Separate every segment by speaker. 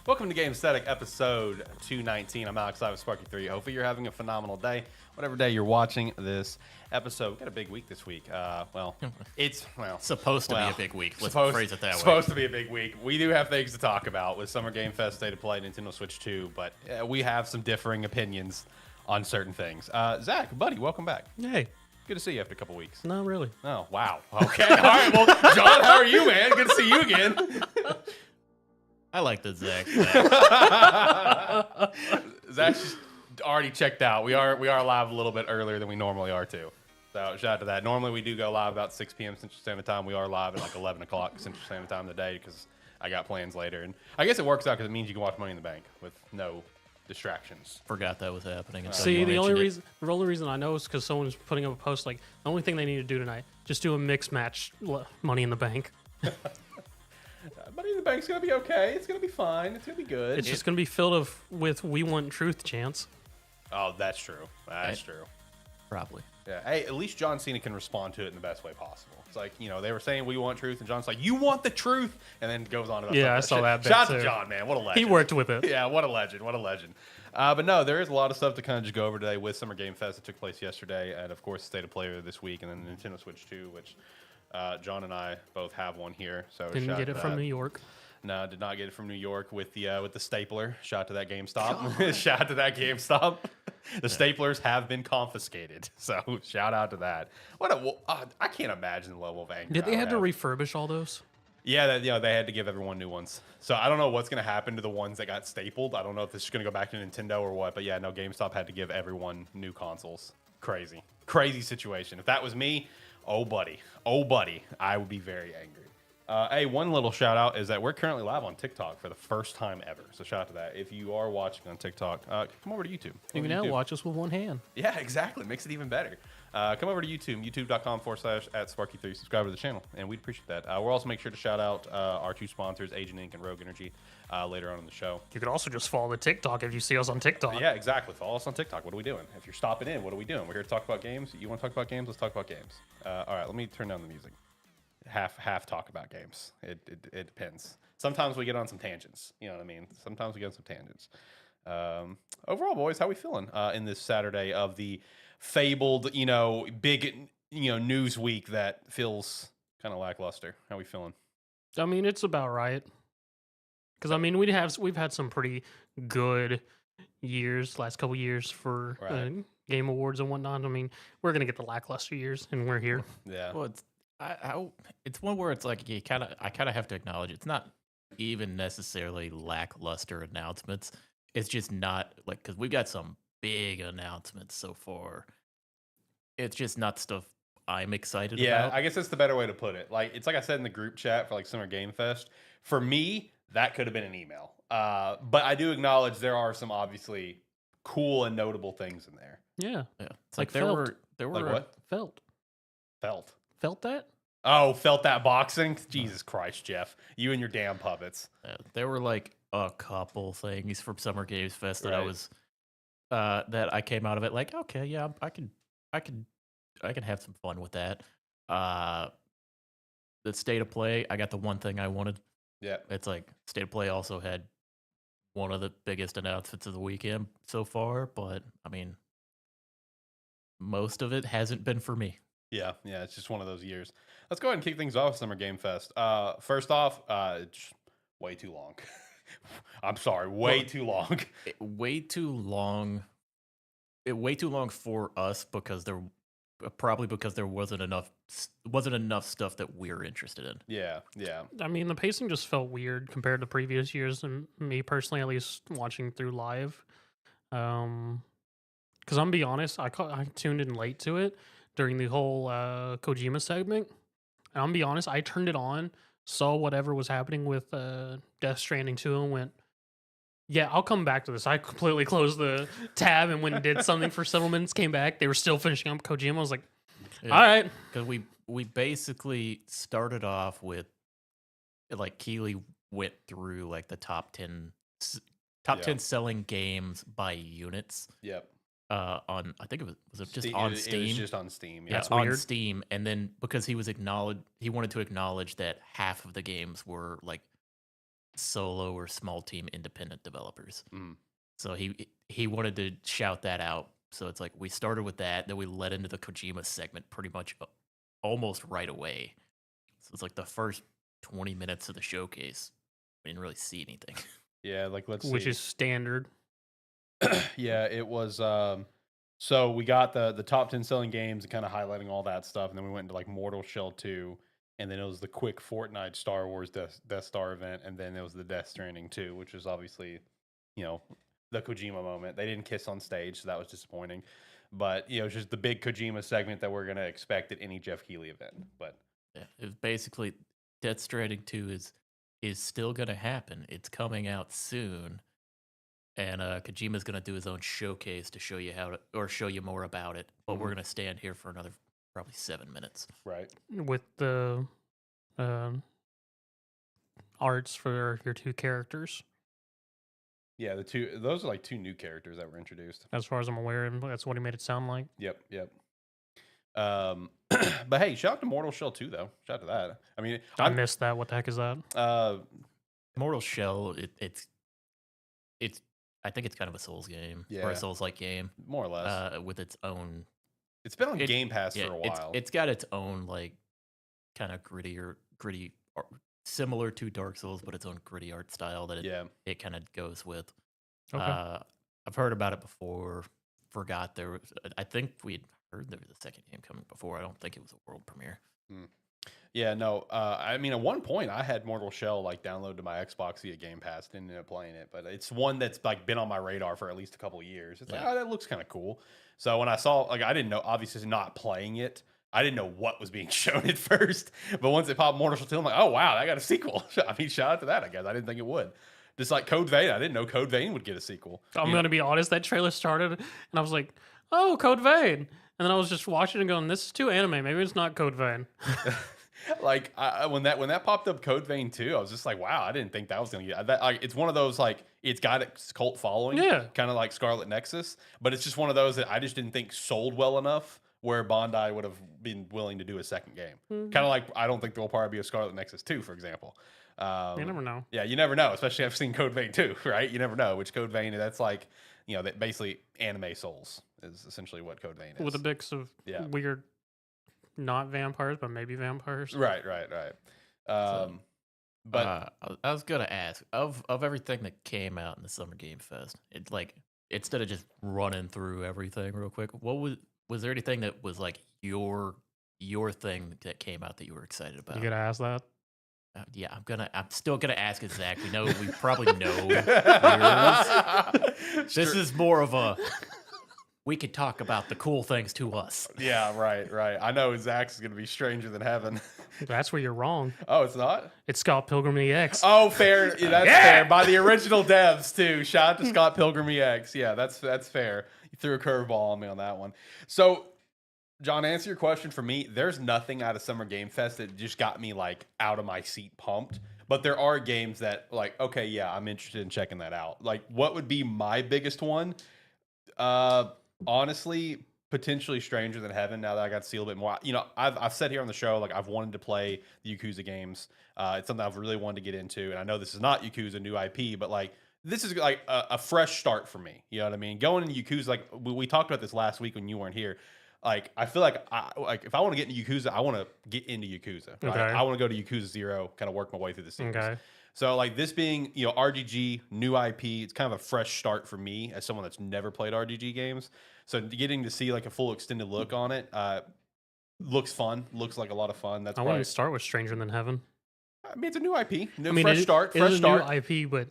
Speaker 1: Welcome to Gamesthetic episode 219. I'm Alex, with Sparky3. Hopefully you're having a phenomenal day, whatever day you're watching this episode. We've got a big week this week. It's
Speaker 2: supposed to be a big week. Let's phrase it that way.
Speaker 1: Supposed to be a big week. We do have things to talk about with Summer Game Fest, State of Play, Nintendo Switch 2, but we have some differing opinions on certain things. Zach, buddy, welcome back.
Speaker 3: Hey.
Speaker 1: Good to see you after a couple weeks.
Speaker 3: Not really.
Speaker 1: Oh, wow. Okay. All right. Well, John, how are you, man? Good to see you again.
Speaker 2: I like the Zach.
Speaker 1: Zach's just already checked out. We are live a little bit earlier than we normally are too. So shout out to that. Normally we do go live about 6 p.m. Central Standard Time. We are live at like 11 o'clock Central Standard Time today because I got plans later. And I guess it works out because it means you can watch Money in the Bank with no distractions.
Speaker 2: Forgot that was happening.
Speaker 3: See, the only reason I know is because someone's putting up a post like the only thing they need to do tonight, just do a mixed match Money in the Bank.
Speaker 1: Money in the Bank's gonna be okay. It's gonna be fine. It's gonna be good.
Speaker 3: It's just gonna be filled with "We Want Truth" chants.
Speaker 1: Oh, that's true. That's true.
Speaker 2: Probably.
Speaker 1: Yeah. Hey, at least John Cena can respond to it in the best way possible. It's like, you know, they were saying we want truth, and John's like, you want the truth, and then goes on.
Speaker 3: Yeah, I saw that.
Speaker 1: Shout out to John, man. What a legend.
Speaker 3: He worked with it.
Speaker 1: Yeah, what a legend. What a legend. But no, there is a lot of stuff to kind of just go over today with Summer Game Fest that took place yesterday, and of course, State of Play this week, and then the Nintendo Switch 2, which John and I both have one here. So
Speaker 3: didn't get it from New York.
Speaker 1: No, did not get it from New York with the stapler. Shout out to that GameStop. Shout out to that GameStop. The staplers have been confiscated, so shout out to that. I can't imagine the level of anger.
Speaker 3: Did they have to refurbish all those?
Speaker 1: Yeah, they had to give everyone new ones. So I don't know what's going to happen to the ones that got stapled. I don't know if this is going to go back to Nintendo or what. But yeah, no, GameStop had to give everyone new consoles. Crazy situation. If that was me, oh buddy, I would be very angry. Hey, one little shout out is that we're currently live on TikTok for the first time ever. So shout out to that. If you are watching on TikTok, come over to YouTube.
Speaker 3: You can now watch us with one hand.
Speaker 1: Yeah, exactly. Makes it even better. Come over to YouTube, youtube.com/@Sparky3. Subscribe to the channel, and we'd appreciate that. We'll also make sure to shout out our two sponsors, Agent Inc. and Rogue Energy, later on in the show.
Speaker 3: You could also just follow the TikTok if you see us on TikTok.
Speaker 1: Yeah, exactly. Follow us on TikTok. What are we doing? If you're stopping in, what are we doing? We're here to talk about games. You want to talk about games? Let's talk about games. All right, let me turn down the music. Half talk about games. It depends. Sometimes we get on some tangents. You know what I mean? Sometimes we get on some tangents. Overall, boys, how we feeling in this Saturday of the fabled, big, news week that feels kind of lackluster? How we feeling?
Speaker 3: I mean, it's about right. Because I mean, we've had some pretty good years, last couple years for game awards and whatnot. I mean, we're gonna get the lackluster years, and we're here.
Speaker 1: Yeah.
Speaker 2: Well, it's one where it's like I kind of have to acknowledge it's not even necessarily lackluster announcements. It's just not like because we've got some big announcements so far. It's just not stuff I'm excited about.
Speaker 1: Yeah, I guess that's the better way to put it. Like it's like I said in the group chat for like Summer Game Fest. For me, that could have been an email. But I do acknowledge there are some obviously cool and notable things in there.
Speaker 3: Yeah.
Speaker 2: It's like
Speaker 3: there
Speaker 2: were
Speaker 1: like what?
Speaker 3: Felt that?
Speaker 1: Oh, felt that boxing? Jesus Christ, Jeff. You and your damn puppets.
Speaker 2: there were like a couple things from Summer Games Fest that I was that I came out of it like, okay, yeah, I can have some fun with that. The State of Play, I got the one thing I wanted.
Speaker 1: Yeah.
Speaker 2: It's like State of Play also had one of the biggest announcements of the weekend so far, but I mean, most of it hasn't been for me.
Speaker 1: Yeah, it's just one of those years. Let's go ahead and kick things off with Summer Game Fest. First off, it's way too long. I'm sorry, way too long.
Speaker 2: Way too long. Way too long for us because there wasn't enough stuff that we're interested in.
Speaker 1: Yeah.
Speaker 3: I mean, the pacing just felt weird compared to previous years, and me personally, at least watching through live. Because I'm be honest, I tuned in late to it during the whole Kojima segment. And I'm be honest, I turned it on, saw whatever was happening with Death Stranding 2 and went, yeah, I'll come back to this. I completely closed the tab and went and did something for several minutes, came back. They were still finishing up Kojima. I was like, all right.
Speaker 2: Because we basically started off with, like, Keeley went through, like, the top 10 selling games by units.
Speaker 1: Yep.
Speaker 2: On I think it was just
Speaker 1: Steam,
Speaker 2: on Steam.
Speaker 1: It was just on Steam.
Speaker 2: Yeah, on Steam, and then because he wanted to acknowledge that half of the games were like solo or small team independent developers.
Speaker 1: Mm.
Speaker 2: So he wanted to shout that out. So it's like we started with that, then we led into the Kojima segment pretty much almost right away. So it's like the first 20 minutes of the showcase, we didn't really see anything.
Speaker 1: Yeah, like let's
Speaker 3: which
Speaker 1: see.
Speaker 3: is standard.
Speaker 1: Yeah, it was. So we got the top 10 selling games and kind of highlighting all that stuff, and then we went into like Mortal Shell 2, and then it was the quick Fortnite Star Wars Death Star event, and then it was the Death Stranding 2, which was obviously, the Kojima moment. They didn't kiss on stage, so that was disappointing. But it's just the big Kojima segment that we're gonna expect at any Jeff Keighley event. But
Speaker 2: Yeah, it was basically Death Stranding 2 is still gonna happen. It's coming out soon. And Kojima's gonna do his own showcase to show you show you more about it. But we're gonna stand here for another probably 7 minutes.
Speaker 1: right,
Speaker 3: With the arts for your two characters,
Speaker 1: yeah, those are like two new characters that were introduced.
Speaker 3: as far as I'm aware, and that's what he made it sound like.
Speaker 1: Yep. But hey, shout out to Mortal Shell 2 though. Shout out to that. I mean,
Speaker 3: I missed that. What the heck is that?
Speaker 2: Mortal Shell, it's I think it's kind of a Souls game or
Speaker 1: Yeah.
Speaker 2: a Souls-like game
Speaker 1: more or less.
Speaker 2: with its own.
Speaker 1: It's been on
Speaker 2: it-
Speaker 1: Game Pass
Speaker 2: Yeah,
Speaker 1: for a while.
Speaker 2: it's got its own like kind of gritty, similar to Dark Souls, but its own gritty art style that it kind of goes with.
Speaker 3: Okay.
Speaker 2: I've heard about it before. Forgot there was. I think we'd heard there was a second game coming before. I don't think it was a world premiere.
Speaker 1: Yeah, no. I mean, at one point, I had Mortal Shell like downloaded to my Xbox via Game Pass. Didn't end up playing it, but it's one that's like been on my radar for at least a couple of years. It's like,
Speaker 2: Yeah.
Speaker 1: oh, that looks kind of cool. So when I saw, like, I didn't know, obviously, not playing it, I didn't know what was being shown at first. But once it popped Mortal Shell 2, I'm like, oh wow, that got a sequel. I mean, shout out to that. I guess I didn't think it would. Just like Code Vein, I didn't know Code Vein would get a sequel.
Speaker 3: I'm going to be honest. That trailer started, and I was like, "Oh, Code Vein," and then I was just watching and going, "This is too anime. Maybe it's not Code Vein."
Speaker 1: Like when that popped up, Code Vein 2, I was just like, wow, I didn't think that was gonna get that. Like, it's one of those like it's got its cult following,
Speaker 3: Yeah.
Speaker 1: kind of like Scarlet Nexus, but it's just one of those that I just didn't think sold well enough where Bandai would have been willing to do a second game. Kind of like I don't think there will probably be a Scarlet Nexus 2, for example.
Speaker 3: You never know.
Speaker 1: Yeah, you never know, especially I've seen Code Vein 2, right? You never know which Code Vein. That's like that basically anime Souls is essentially what Code Vein is.
Speaker 3: With a mix of weird, not vampires, but maybe vampires.
Speaker 1: Right. But
Speaker 2: I was gonna ask of everything that came out in the Summer Game Fest. It's like instead of just running through everything real quick, what was there anything that was like your thing that came out that you were excited about?
Speaker 3: You gotta ask that.
Speaker 2: Yeah, I'm still gonna ask it, Zach. We probably know. yours. This is more of a. We could talk about the cool things to us.
Speaker 1: Yeah, right. I know Zach's is going to be Stranger Than Heaven.
Speaker 3: That's where you're wrong.
Speaker 1: Oh, it's not?
Speaker 3: It's Scott Pilgrim EX.
Speaker 1: Oh, fair. Yeah, that's fair. By the original devs, too. Shout out to Scott Pilgrim EX. Yeah, that's fair. You threw a curveball on me on that one. So, John, answer your question for me. There's nothing out of Summer Game Fest that just got me, like, out of my seat pumped. But there are games that, like, okay, yeah, I'm interested in checking that out. Like, what would be my biggest one? Honestly, potentially Stranger Than Heaven. Now that I got to see a little bit more, I've said here on the show, like I've wanted to play the Yakuza games. It's something I've really wanted to get into, and I know this is not Yakuza new IP, but like this is like a fresh start for me. You know what I mean? Going into Yakuza, like we talked about this last week when you weren't here. Like I feel like if I want to get into Yakuza, I want to get into Yakuza. Right?
Speaker 3: Okay.
Speaker 1: I want to go to Yakuza 0, kind of work my way through the series.
Speaker 3: Okay.
Speaker 1: So like this being, RGG, new IP, it's kind of a fresh start for me as someone that's never played RGG games. So getting to see like a full extended look on it looks fun. Looks like a lot of fun. That's
Speaker 3: I
Speaker 1: why
Speaker 3: want to start with Stranger Than Heaven.
Speaker 1: I mean, it's a new IP,
Speaker 3: Fresh
Speaker 1: fresh start.
Speaker 3: It is a new IP, but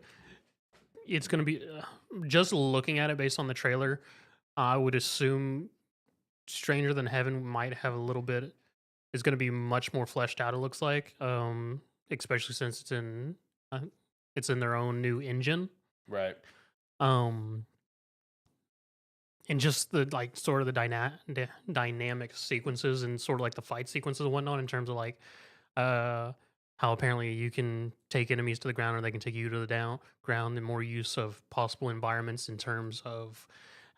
Speaker 3: it's going to be just looking at it based on the trailer. I would assume Stranger Than Heaven might have a little bit. It's going to be much more fleshed out. It looks like, especially since it's in their own new engine.
Speaker 1: Right.
Speaker 3: And just the like sort of the dynamic sequences and sort of like the fight sequences and whatnot in terms of like how apparently you can take enemies to the ground or they can take you to the ground, and more use of possible environments in terms of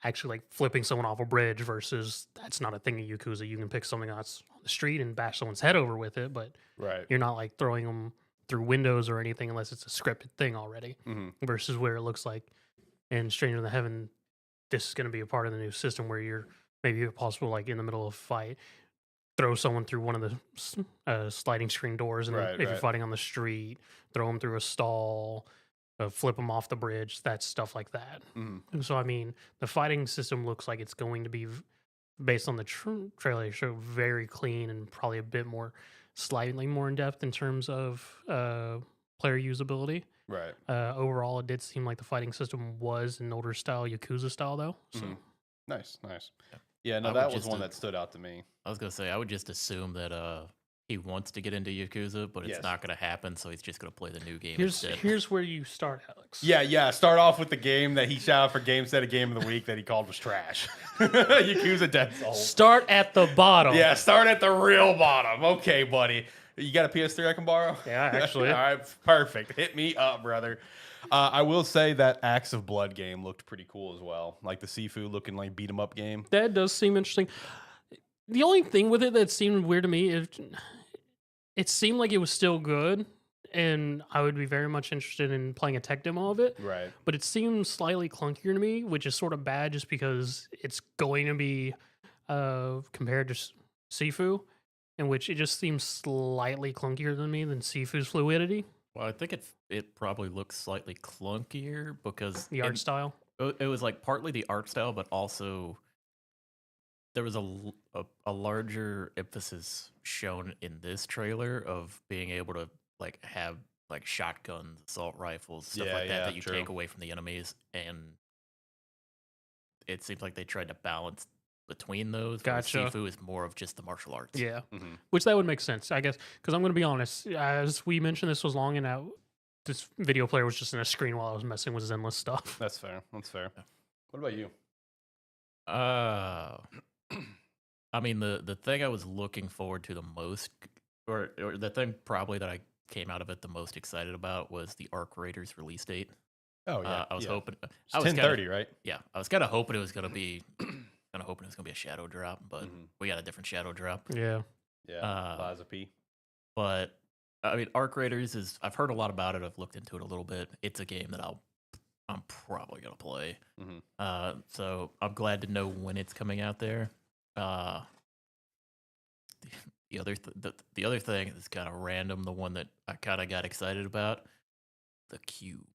Speaker 3: actually like flipping someone off a bridge versus that's not a thing in Yakuza. You can pick something that's on the street and bash someone's head over with it, but
Speaker 1: Right.
Speaker 3: you're not like throwing them through windows or anything unless it's a scripted thing already.
Speaker 1: Mhm.
Speaker 3: Versus where it looks like in Stranger Than Heaven, this is going to be a part of the new system where you're maybe possible like in the middle of a fight, throw someone through one of the sliding screen doors, and then
Speaker 1: Right,
Speaker 3: if you're
Speaker 1: right.
Speaker 3: fighting on the street, throw them through a stall, flip them off the bridge. That's stuff like that.
Speaker 1: Mhm.
Speaker 3: And so I mean, the fighting system looks like it's going to be based on the trailer they show very clean and probably a bit more, slightly more in depth in terms of player usability.
Speaker 1: Right.
Speaker 3: Overall, it did seem like the fighting system was an older style Yakuza style though. So
Speaker 1: Mhm. Nice, nice. Yeah, no,
Speaker 2: I would
Speaker 1: that was
Speaker 2: just
Speaker 1: one that stood out to me.
Speaker 2: I was gonna say I would just assume that he wants to get into Yakuza, but it's
Speaker 1: Yes.
Speaker 2: not gonna happen. So he's just gonna play the new game
Speaker 3: here's
Speaker 2: instead.
Speaker 3: here's where you start, Alex.
Speaker 1: Yeah. Start off with the game that he shouted for Gamestead Game of the Week that he called was trash. Yakuza Dead Souls.
Speaker 3: Start at the bottom.
Speaker 1: Yeah, start at the real bottom. Okay, buddy. You got a PS3 I can borrow?
Speaker 3: Yeah, actually.
Speaker 1: All right, perfect. Hit me up, brother. I will say that Acts of Blood game looked pretty cool as well. Like the Sifu looking like beat 'em up game.
Speaker 3: That does seem interesting. The only thing with it that seemed weird to me is it seemed like it was still good, and I would be very much interested in playing a tech demo of it.
Speaker 1: Right.
Speaker 3: But it seemed slightly clunkier to me, which is sort of bad just because it's going to be compared to Sifu, in which it just seems slightly clunkier than me than Sifu's fluidity,
Speaker 2: Well, I think it probably looks slightly clunkier because
Speaker 3: the art style.
Speaker 2: it was like partly the art style, but also there was a larger emphasis shown in this trailer of being able to like have like shotguns, assault rifles, stuff like that you
Speaker 1: true.
Speaker 2: take away from the enemies, and it seems like they tried to balance between those. whereas
Speaker 3: Gotcha.
Speaker 2: Sifu is more of just the martial arts.
Speaker 3: Yeah,
Speaker 1: Mm-hmm.
Speaker 3: which that would make sense, I guess, because I'm going to be honest. As we mentioned, this was long and out. This video player was just in a screen while I was messing with Zenless stuff.
Speaker 1: That's fair. That's fair. What about you?
Speaker 2: I mean, the thing I was looking forward to the most, or the thing probably that I came out of it the most excited about was the Arc Raiders release date.
Speaker 1: Oh yeah.
Speaker 2: I was hoping.
Speaker 1: It's
Speaker 2: I was
Speaker 1: 10:30, right?
Speaker 2: Yeah, I was kind of hoping it was gonna be, a shadow drop, but
Speaker 1: Mhm.
Speaker 2: we got a different shadow drop.
Speaker 3: Yeah,
Speaker 1: Yeah. Liza P.
Speaker 2: But I mean, Arc Raiders is. I've heard a lot about it. I've looked into it a little bit. It's a game that I'm probably gonna play.
Speaker 1: Mhm.
Speaker 2: So I'm glad to know when it's coming out there. The other thing is kind of random. The one that I kind of got excited about, the Cube.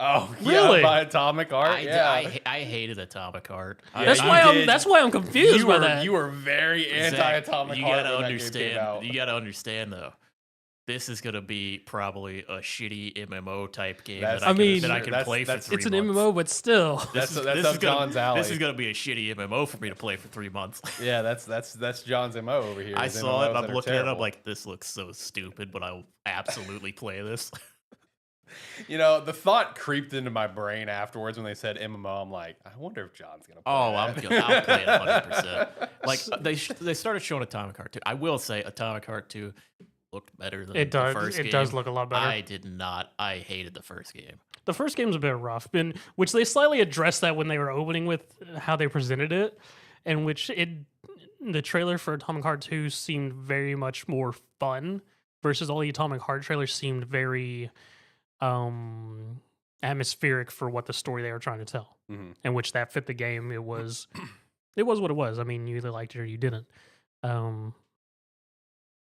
Speaker 1: Oh,
Speaker 3: Really?
Speaker 1: Yeah, by Atomic Art.
Speaker 2: I hated Atomic Heart.
Speaker 1: Yeah,
Speaker 3: that's
Speaker 1: you
Speaker 3: why
Speaker 1: did.
Speaker 3: That's why I'm confused by that.
Speaker 1: You were very
Speaker 2: Zach,
Speaker 1: anti-Atomic
Speaker 2: you
Speaker 1: Heart
Speaker 2: gotta
Speaker 1: when that game came out.
Speaker 2: understand. You gotta understand though. This is gonna be probably a shitty MMO type game
Speaker 1: That's-
Speaker 2: that I
Speaker 3: I mean,
Speaker 2: can play for 3
Speaker 3: It's an
Speaker 2: months.
Speaker 3: MMO, but still.
Speaker 1: That's up John's alley.
Speaker 2: This is gonna be a shitty MMO for me to play for 3 months.
Speaker 1: Yeah, that's John's MO over here.
Speaker 2: I
Speaker 1: His
Speaker 2: saw it.
Speaker 1: MMOs
Speaker 2: I'm
Speaker 1: that are
Speaker 2: looking at it. I'm
Speaker 1: terrible.
Speaker 2: like, this looks so stupid, but I'll absolutely play this.
Speaker 1: You know, the thought creeped into my brain afterwards when they said MMO. I'm like, I wonder if John's gonna play
Speaker 2: Oh,
Speaker 1: that.
Speaker 2: I'll play it 100%. Like they started showing Atomic Heart 2. I will say Atomic Heart 2 looked better than
Speaker 3: It
Speaker 2: the
Speaker 3: does.
Speaker 2: first game.
Speaker 3: It does look a lot better.
Speaker 2: I did not. I hated the first game.
Speaker 3: The first game's a bit rough, which they slightly addressed that when they were opening with how they presented it, and which the trailer for Atomic Heart 2 seemed very much more fun versus all the Atomic Heart trailers seemed very atmospheric for what the story they were trying to tell,
Speaker 1: Mhm.
Speaker 3: in which that fit the game. It was what it was. I mean, you either liked it or you didn't.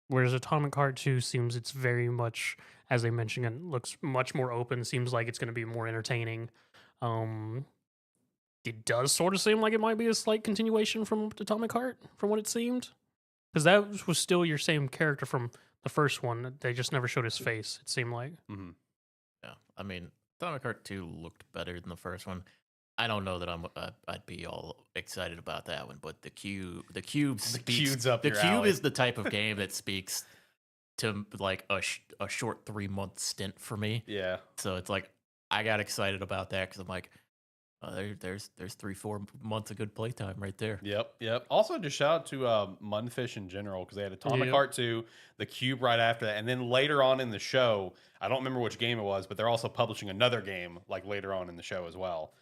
Speaker 3: Whereas Atomic Heart 2 seems it's very much, as they mentioned, it looks much more open. Seems like it's going to be more entertaining. It does sort of seem like it might be a slight continuation from Atomic Heart, from what it seemed, because that was still your same character from the first one. They just never showed his face. It seemed like.
Speaker 1: Mhm.
Speaker 2: Yeah, I mean, Atomic Heart 2 looked better than the first one. I don't know that I'd be all excited about that one, but the Cube speaks.
Speaker 1: Cube's up
Speaker 2: The
Speaker 1: your
Speaker 2: Cube
Speaker 1: alley.
Speaker 2: is the type of game that speaks to like a short 3-month stint for me.
Speaker 1: Yeah.
Speaker 2: So it's like I got excited about that because I'm like, there's 3-4 months of good playtime right there.
Speaker 1: Yep. Also, just shout out to Munfish in general because they had Atomic
Speaker 3: Yep.
Speaker 1: Heart 2, the Cube right after that, and then later on in the show, I don't remember which game it was, but they're also publishing another game like later on in the show as well.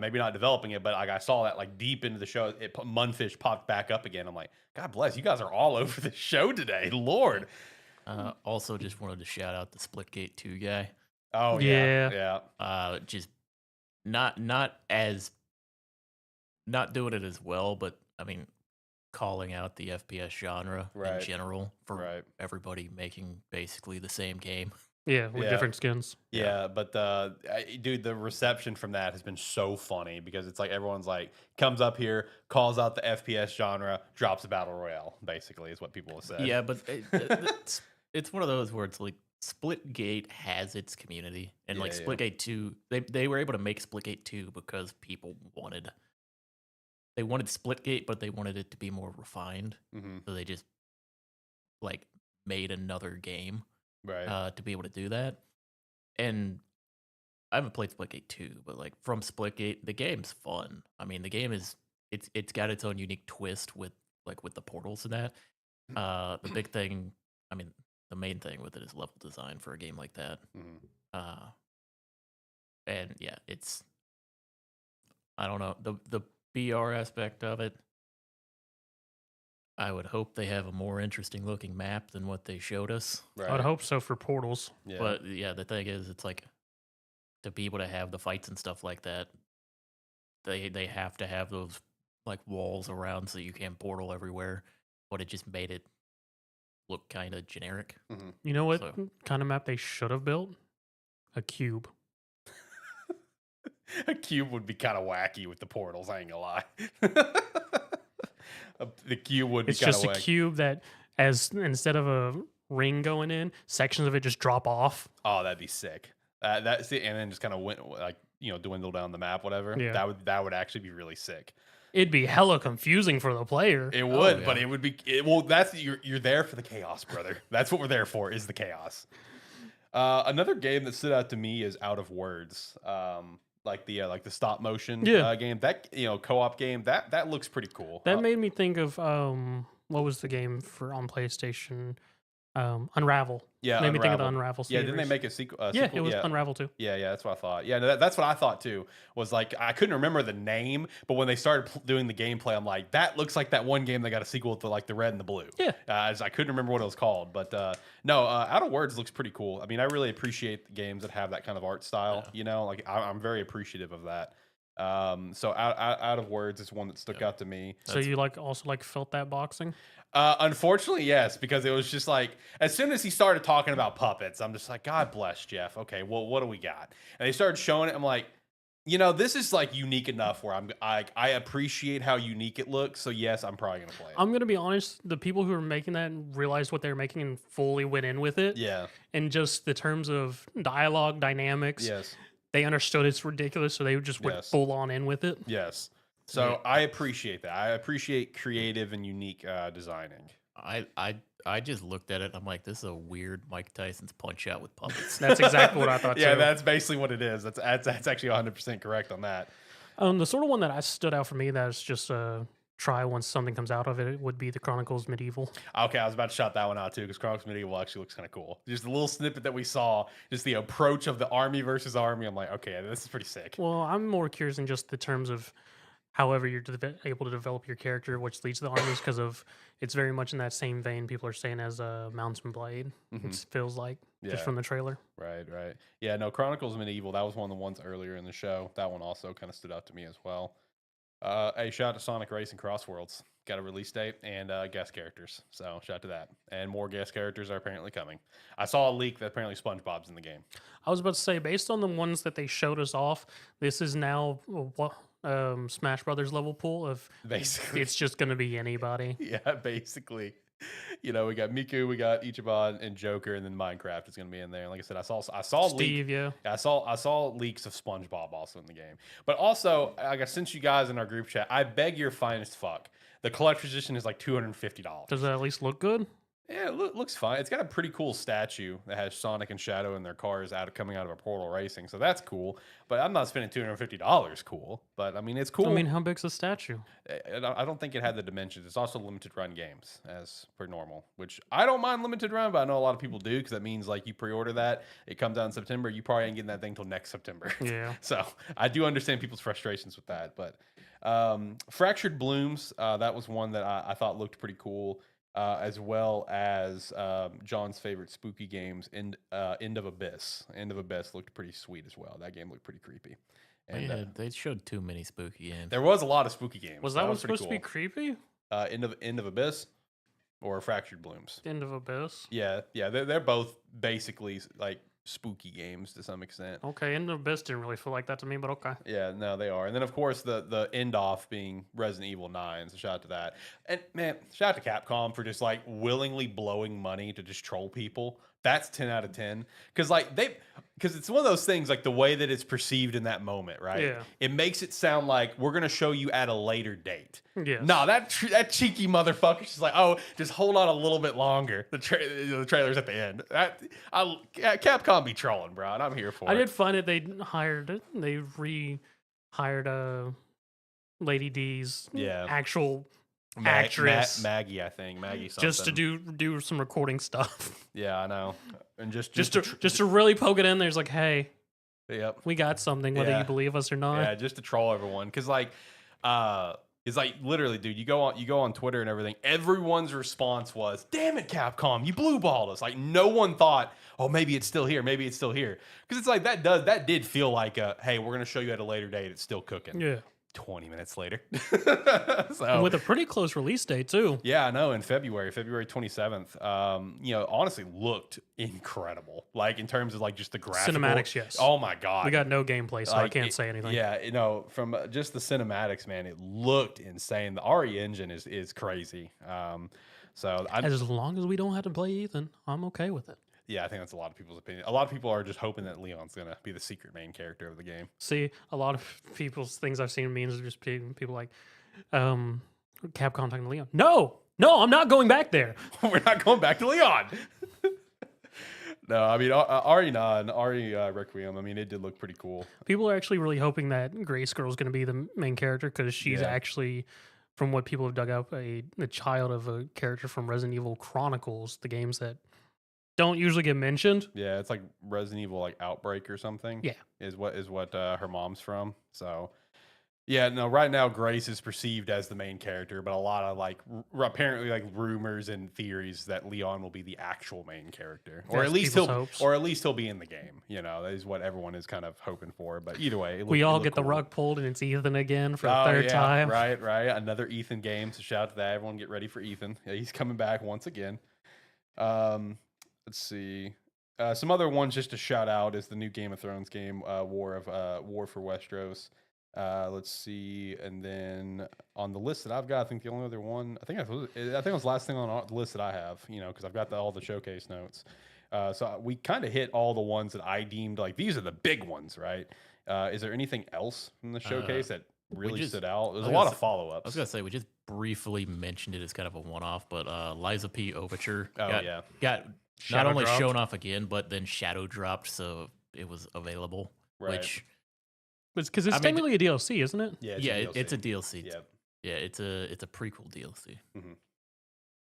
Speaker 1: Maybe not developing it, but like I saw that like deep into the show, Munfish popped back up again. I'm like, God bless, you guys are all over the show today, Lord.
Speaker 2: Also, just wanted to shout out the Splitgate 2 guy.
Speaker 1: Oh
Speaker 3: Yeah.
Speaker 1: yeah.
Speaker 2: Just not not doing it as well, but I mean, calling out the FPS genre in
Speaker 1: Right.
Speaker 2: general for
Speaker 1: Right.
Speaker 2: everybody making basically the same game.
Speaker 3: Yeah, with
Speaker 1: Yeah.
Speaker 3: different skins.
Speaker 1: Yeah, but dude, the reception from that has been so funny because it's like everyone's like comes up here, calls out the FPS genre, drops a battle royale. Basically, is what people have said.
Speaker 2: Yeah, but it's one of those where it's like Splitgate has its community, and like
Speaker 1: Yeah, yeah.
Speaker 2: Splitgate 2, they were able to make Splitgate 2 because people wanted Splitgate, but they wanted it to be more refined,
Speaker 1: hmm
Speaker 2: so they just like made another game
Speaker 1: Right.
Speaker 2: to be able to do that. And I haven't played Splitgate 2, but like from Splitgate, the game's fun. I mean, the game is it's got its own unique twist with the portals and that. The big thing, I mean, the main thing with it is level design for a game like that.
Speaker 1: hmm
Speaker 2: Uh, and yeah, it's I don't know the BR aspect of it. I would hope they have a more interesting looking map than what they showed us.
Speaker 1: Right.
Speaker 3: I would hope so for Portals.
Speaker 1: Yeah.
Speaker 2: But yeah, the thing is, it's like to be able to have the fights and stuff like that, they have to have those like walls around so you can portal everywhere. But it just made it look kind of generic.
Speaker 1: hmm
Speaker 3: You know what
Speaker 2: So-
Speaker 3: kind of map they should have built? A cube.
Speaker 1: A cube would be kind of wacky with the portals. I ain't gonna lie. The cube would be
Speaker 3: It's
Speaker 1: kind of
Speaker 3: just a
Speaker 1: wacky.
Speaker 3: cube that, as instead of a ring going in, sections of it just drop off.
Speaker 1: Oh, that'd be sick. That's it, and then just kind of went like dwindle down the map, whatever.
Speaker 3: Yeah.
Speaker 1: That would actually be really sick.
Speaker 3: It'd be hella confusing for the player.
Speaker 1: It would,
Speaker 2: yeah.
Speaker 1: but it would be well. That's you're there for the chaos, brother. That's what we're there for. Is the chaos. Another game that stood out to me is Out of Words. Like the stop motion game. That co-op game that looks pretty cool.
Speaker 3: That made me think of what was the game for on PlayStation? Unravel.
Speaker 1: Yeah,
Speaker 3: Made me think of the
Speaker 1: Unravel.
Speaker 3: Unravel.
Speaker 1: Yeah, didn't they
Speaker 3: series.
Speaker 1: make a sequel?
Speaker 3: Yeah,
Speaker 1: sequel?
Speaker 3: it was Unravel too.
Speaker 1: Yeah, that's what I thought. Yeah, no, that's what I thought too. Was like I couldn't remember the name, but when they started doing the gameplay, I'm like, that looks like that one game that got a sequel to like the red and the blue.
Speaker 3: Yeah.
Speaker 1: I couldn't remember what it was called, but no, Out of Words looks pretty cool. I mean, I really appreciate the games that have that kind of art style. Like I'm very appreciative of that. So Out of Words is one that stuck out to me.
Speaker 3: So you also felt that boxing?
Speaker 1: Unfortunately, yes, because it was just like as soon as he started talking about puppets, I'm just like, God bless Jeff. Okay, well, what do we got? And they started showing it. I'm like, this is like unique enough where I appreciate how unique it looks. So yes, I'm probably gonna play it.
Speaker 3: I'm gonna be honest. The people who were making that realized what they were making and fully went in with it.
Speaker 1: Yeah.
Speaker 3: And just the terms of dialogue, dynamics,
Speaker 1: Yes.
Speaker 3: they understood it's ridiculous, so they just went
Speaker 1: Yes.
Speaker 3: full on in with it.
Speaker 1: Yes. So I appreciate that. I appreciate creative and unique designing.
Speaker 2: I just looked at it. I'm like, this is a weird Mike Tyson's Punch Out with puppets.
Speaker 3: That's exactly what I thought.
Speaker 1: Yeah,
Speaker 3: too.
Speaker 1: that's basically what it is. That's actually 100% correct on that.
Speaker 3: The sort of one that I stood out for me that's just a try once something comes out of it would be the Chronicles Medieval.
Speaker 1: Okay, I was about to shout that one out too because Chronicles Medieval actually looks kind of cool. Just a little snippet that we saw, just the approach of the army versus army. I'm like, okay, this is pretty sick.
Speaker 3: Well, I'm more curious in just the terms of however you're able to develop your character, which leads to the armies, because of it's very much in that same vein people are saying as a Mountain Blade. It feels like just from the trailer.
Speaker 1: Right. Yeah, no, Chronicles Medieval, that was one of the ones earlier in the show. That one also kind of stood out to me as well. Hey, shout out to Sonic Racing Cross Worlds. Got a release date and guest characters. So shout out to that. And more guest characters are apparently coming. I saw a leak that apparently SpongeBob's in the game.
Speaker 3: I was about to say, based on the ones that they showed us off, this is now Smash Brothers level pool of
Speaker 1: Basically.
Speaker 3: it's just going to be anybody.
Speaker 1: Yeah, basically. We got Miku, we got Ichiban and Joker, and then Minecraft is going to be in there. And like I said, I saw
Speaker 3: Steve,
Speaker 1: yeah, I saw leaks of SpongeBob also in the game. But also, I guess since you guys in our group chat, I beg your finest fuck. The collector's edition is like $250.
Speaker 3: Does that at least look good?
Speaker 1: Yeah, it looks fine. It's got a pretty cool statue that has Sonic and Shadow in their cars coming out of a portal racing, so that's cool. But I'm not spending $250. Cool, but I mean it's cool.
Speaker 3: I mean, how big's the statue?
Speaker 1: I don't think it had the dimensions. It's also limited run games as per normal, which I don't mind limited run, but I know a lot of people do because that means like you pre-order that, it comes out in September. You probably ain't getting that thing till next September.
Speaker 3: Yeah.
Speaker 1: So I do understand people's frustrations with that, but Fractured Blooms, that was one that I thought looked pretty cool. as well as John's favorite spooky games, End of Abyss. End of Abyss looked pretty sweet as well. That game looked pretty creepy. And
Speaker 2: They showed too many spooky games.
Speaker 1: there was a lot of spooky games.
Speaker 3: Was that one
Speaker 1: pretty
Speaker 3: supposed to be creepy?
Speaker 1: End of Abyss or Fractured Blooms?
Speaker 3: End of Abyss.
Speaker 1: Yeah, they're both basically like spooky games to some extent.
Speaker 3: Okay, End of Abyss didn't really feel like that to me, but okay.
Speaker 1: Yeah, no, they are. And then of course the end off being Resident Evil 9. So shout out to that. And man, shout out to Capcom for just like willingly blowing money to just troll people. That's 10 out of 10. Because it's one of those things like the way that it's perceived in that moment, right?
Speaker 3: Yeah.
Speaker 1: It makes it sound like we're gonna show you at a later date.
Speaker 3: Yes.
Speaker 1: No, that cheeky motherfucker's just like, oh, just hold on a little bit longer. The trailer's at the end. Capcom be trolling, bro, and I'm here for it.
Speaker 3: I did find it. They rehired Lady D's actual actress
Speaker 1: Maggie, I think Maggie something.
Speaker 3: just to do some recording stuff.
Speaker 1: Yeah, I know, and just
Speaker 3: to really poke it in. There's like, hey,
Speaker 1: yep,
Speaker 3: we got something, whether you believe us or not.
Speaker 1: Yeah, just to troll everyone, because it's like literally, dude, you go on Twitter and everything. Everyone's response was, "Damn it, Capcom, you blue balled us." Like no one thought, "Oh, maybe it's still here. Maybe it's still here." Because it's like that did feel like, "Hey, we're gonna show you at a later date. It's still cooking."
Speaker 3: Yeah.
Speaker 1: 20 minutes later.
Speaker 3: And with a pretty close release date too.
Speaker 1: Yeah, I know, in February 27th. Honestly looked incredible. Like in terms of like just the graphical
Speaker 3: Cinematics, yes.
Speaker 1: Oh my god.
Speaker 3: We got no gameplay, so I can't say anything.
Speaker 1: Yeah, from just the cinematics, man, it looked insane. The RE engine is crazy.
Speaker 3: As long as we don't have to play Ethan, I'm okay with it.
Speaker 1: Yeah, I think that's a lot of people's opinion. A lot of people are just hoping that Leon's gonna be the secret main character of the game.
Speaker 3: See, a lot of people's things I've seen memes are just people like, Capcom talking to Leon. No, I'm not going back there.
Speaker 1: We're not going back to Leon. No, I mean Ari Requiem. I mean, it did look pretty cool.
Speaker 3: People are actually really hoping that Grace Girl's going to be the main character because she's actually, from what people have dug up, the child of a character from Resident Evil Chronicles, the games that don't usually get mentioned.
Speaker 1: Yeah, it's like Resident Evil like Outbreak or something.
Speaker 3: Yeah,
Speaker 1: is what her mom's from. So yeah, no, right now Grace is perceived as the main character, but a lot of like apparently like rumors and theories that Leon will be the actual main character, or at least he'll be in the game. You know, that is what everyone is kind of hoping for. But either way,
Speaker 3: we all get the rug pulled, and it's Ethan again for the third time.
Speaker 1: Right, another Ethan game. So shout out to that. Everyone, get ready for Ethan. Yeah, he's coming back once again. Let's see. Some other ones just to shout out is the new Game of Thrones game, War for Westeros. Let's see, and then on the list that I've got, I think the only other one, I think it was the last thing on the list that I have, because I've got all the showcase notes. So we kind of hit all the ones that I deemed like these are the big ones, right? Is there anything else from the showcase that really stood out? There's a lot of follow-ups.
Speaker 2: I was gonna say we just briefly mentioned it as kind of a one-off, but Liza P. Overture got not only shown off again, but then shadow dropped, so it was available.
Speaker 1: Right.
Speaker 2: Which
Speaker 3: because it's technically a DLC, isn't it?
Speaker 1: Yeah,
Speaker 2: it's a DLC.
Speaker 1: Yep.
Speaker 2: Yeah, it's a prequel DLC.
Speaker 1: Mm-hmm.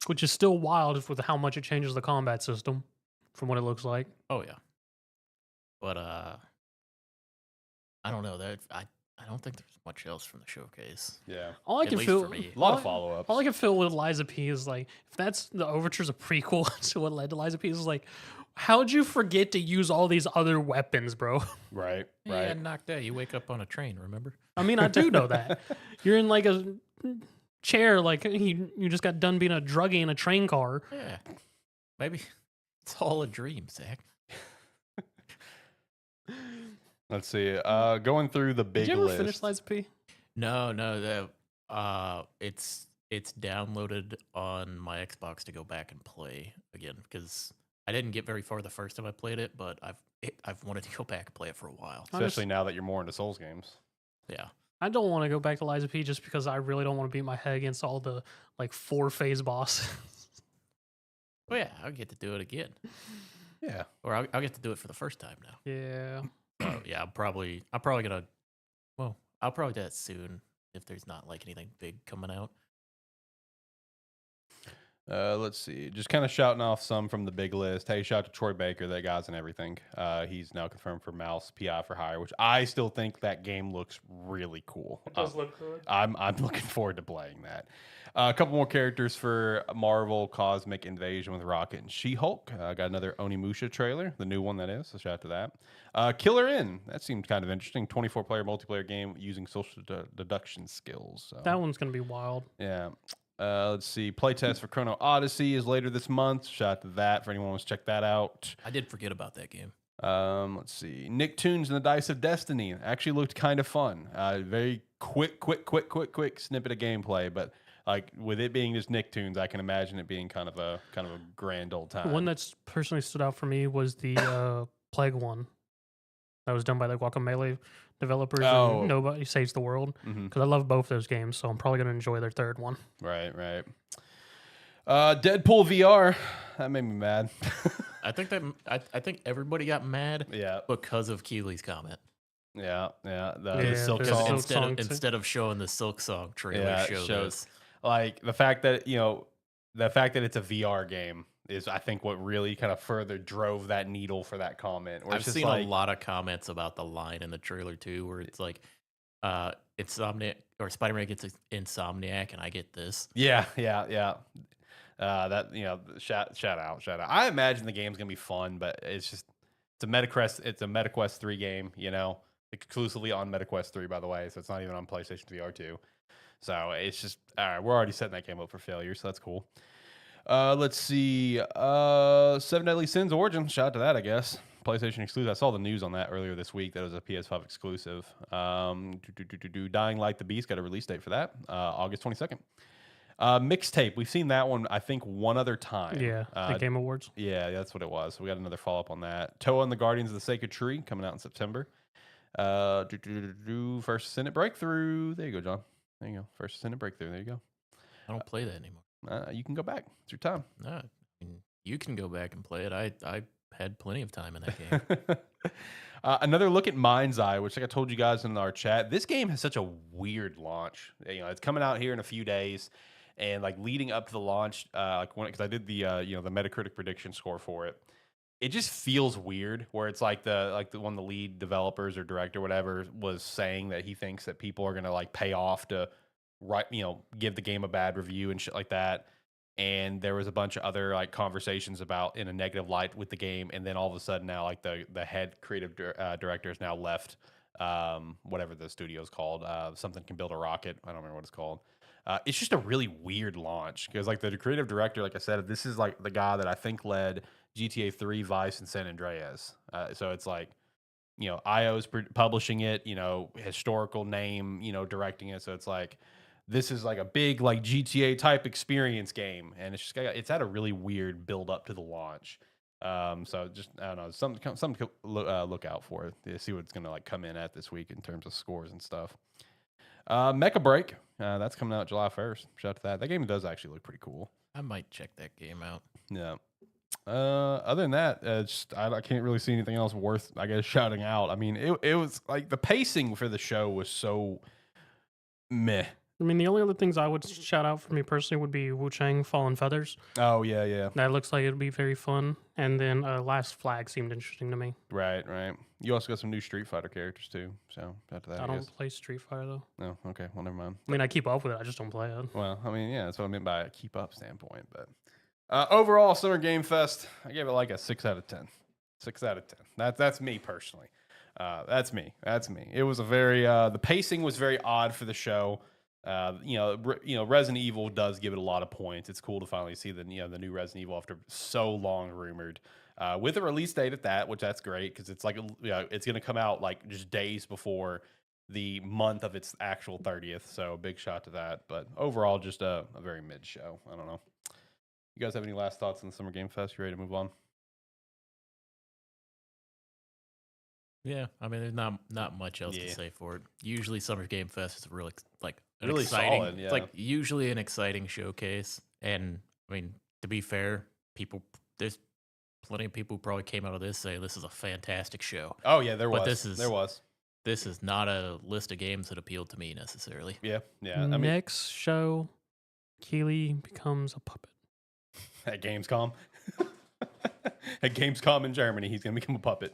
Speaker 3: Which is still wild with how much it changes the combat system from what it looks like.
Speaker 2: Oh yeah, but I don't know that I don't think there's much else from the showcase.
Speaker 1: Yeah,
Speaker 3: all I can feel
Speaker 1: a lot of follow-ups.
Speaker 3: All I can feel with Liza P is like, if that's the Overture's a prequel to what led to Liza P, is like, how'd you forget to use all these other weapons, bro?
Speaker 1: Right.
Speaker 2: Yeah, knocked out. You wake up on a train, remember?
Speaker 3: I mean, I do know that. You're in like a chair, like you just got done being a druggie in a train car.
Speaker 2: Yeah, maybe it's all a dream, Zach.
Speaker 1: Let's see. Going through the big list.
Speaker 3: Did you ever finish Liza P?
Speaker 2: No. It's downloaded on my Xbox to go back and play again because I didn't get very far the first time I played it, but I've wanted to go back and play it for a while.
Speaker 1: Especially now that you're more into Souls games.
Speaker 2: Yeah.
Speaker 3: I don't want to go back to Liza P just because I really don't want to beat my head against all the like 4-phase bosses.
Speaker 2: Well, yeah, I'll get to do it again.
Speaker 1: Yeah.
Speaker 2: Or I'll get to do it for the first time now.
Speaker 3: Yeah.
Speaker 2: Yeah, I'm probably gonna. Well, I'll probably do that soon if there's not like anything big coming out.
Speaker 1: Let's see. Just kind of shouting off some from the big list. Hey, shout out to Troy Baker, that guy's and everything. He's now confirmed for Mouse PI for Hire, which I still think that game looks really cool.
Speaker 3: It does look good.
Speaker 1: I'm looking forward to playing that. A couple more characters for Marvel Cosmic Invasion with Rocket and She-Hulk. Got another Onimusha trailer, the new one that is. So shout out to that. Killer In. That seemed kind of interesting. 24-player multiplayer game using social deduction skills. So.
Speaker 3: That one's gonna be wild.
Speaker 1: Yeah. Let's see. Playtest for Chrono Odyssey is later this month. Shout out to that for anyone who wants to check that out.
Speaker 2: I did forget about that game.
Speaker 1: Let's see. Nicktoons and the Dice of Destiny actually looked kind of fun. Very quick snippet of gameplay, but like with it being just Nicktoons, I can imagine it being kind of a grand old time.
Speaker 3: One that's personally stood out for me was the Plague one. That was done by the Guacamelee developers.
Speaker 1: Oh.
Speaker 3: And Nobody Saves the World. Because I love both those games, so I'm probably gonna enjoy their third one.
Speaker 1: Right. Deadpool VR. That made me mad.
Speaker 2: I think everybody got mad because of Keely's comment.
Speaker 1: The
Speaker 3: Yeah,
Speaker 1: Silk
Speaker 3: the
Speaker 1: Song.
Speaker 3: Silk Song too.
Speaker 2: Instead of showing the Silk Song trailer,
Speaker 1: Yeah,
Speaker 2: show
Speaker 1: it shows
Speaker 2: this.
Speaker 1: like the fact that it's a VR game is, I think, what really kind of further drove that needle for that comment. Where
Speaker 2: I've
Speaker 1: it's just
Speaker 2: seen
Speaker 1: like,
Speaker 2: a lot of comments about the line in the trailer too, where it's like, Insomniac or Spider-Man gets Insomniac, and I get this.
Speaker 1: Yeah. That shout out. I imagine the game's gonna be fun, but it's a MetaQuest 3 game, exclusively on MetaQuest 3, by the way, so it's not even on PlayStation VR 2. So it's just all right. We're already setting that game up for failure, so that's cool. Let's see. 7 Deadly Sins Origin. Shout out to that, I guess. PlayStation exclusive. I saw the news on that earlier this week. That was a PS5 exclusive. Dying Light the Beast got a release date for that. August 22nd. Mixtape. We've seen that one, I think, one other time.
Speaker 3: Yeah, the Game Awards.
Speaker 1: Yeah, that's what it was. So we got another follow up on that. Toa and the Guardians of the Sacred Tree coming out in September. First Senate Breakthrough. There you go, John. There you go. First Senate Breakthrough. There you go.
Speaker 2: I don't play that anymore.
Speaker 1: You can go back. It's your time.
Speaker 2: No, I mean, you can go back and play it. I had plenty of time in that game.
Speaker 1: Another look at Mind's Eye, which, like I told you guys in our chat, this game has such a weird launch. It's coming out here in a few days, and like leading up to the launch, because I did the the Metacritic prediction score for it, it just feels weird. Where it's like the one of the lead developers or director, whatever, was saying that he thinks that people are gonna like pay off to give the game a bad review and shit like that. And there was a bunch of other like conversations about in a negative light with the game, and then all of a sudden now like the head creative director has now left whatever the studio's called, something can build a rocket. I don't remember what it's called. It's just a really weird launch because like the creative director, like I said, this is like the guy that I think led GTA 3, Vice, and San Andreas. So it's like IO's publishing it, historical name, directing it. So it's like, this is like a big like GTA type experience game, and it's had a really weird build up to the launch. So just I don't know, something to look out for. See what it's gonna like come in at this week in terms of scores and stuff. Mecha Break, that's coming out July 1st. Shout out to that. That game does actually look pretty cool.
Speaker 2: I might check that game out.
Speaker 1: Yeah. Other than that, I can't really see anything else worth, I guess, shouting out. I mean, it was like the pacing for the show was so meh.
Speaker 3: I mean, the only other things I would shout out for me personally would be Wu Chang Fallen Feathers.
Speaker 1: Oh, yeah.
Speaker 3: That looks like it'd be very fun. And then Last Flag seemed interesting to me.
Speaker 1: Right. You also got some new Street Fighter characters, too. So, after that,
Speaker 3: I don't play Street Fighter, though.
Speaker 1: No, okay. Well, never mind.
Speaker 3: I mean, I keep up with it. I just don't play it.
Speaker 1: Well, I mean, yeah, that's what I meant by a keep up standpoint. But overall, Summer Game Fest, I gave it like a 6 out of 10. 6 out of 10. That's me personally. That's me. It was a very, the pacing was very odd for the show. Resident Evil does give it a lot of points. It's cool to finally see the new Resident Evil after so long rumored, with a release date at that, which that's great because it's like it's going to come out like just days before the month of its actual 30th. So big shot to that. But overall, just a very mid show. I don't know. You guys have any last thoughts on the Summer Game Fest? You ready to move on?
Speaker 2: Yeah, I mean, there's not much else to say for it. Usually, Summer Game Fest is really like
Speaker 1: really
Speaker 2: exciting.
Speaker 1: Solid. Yeah.
Speaker 2: It's like usually an exciting showcase, and I mean, to be fair, there's plenty of people who probably came out of this saying this is a fantastic show.
Speaker 1: Oh yeah, there was.
Speaker 2: This is not a list of games that appealed to me necessarily.
Speaker 1: Yeah.
Speaker 3: Next show, Keely becomes a puppet.
Speaker 1: At Gamescom. At Gamescom in Germany, he's going to become a puppet.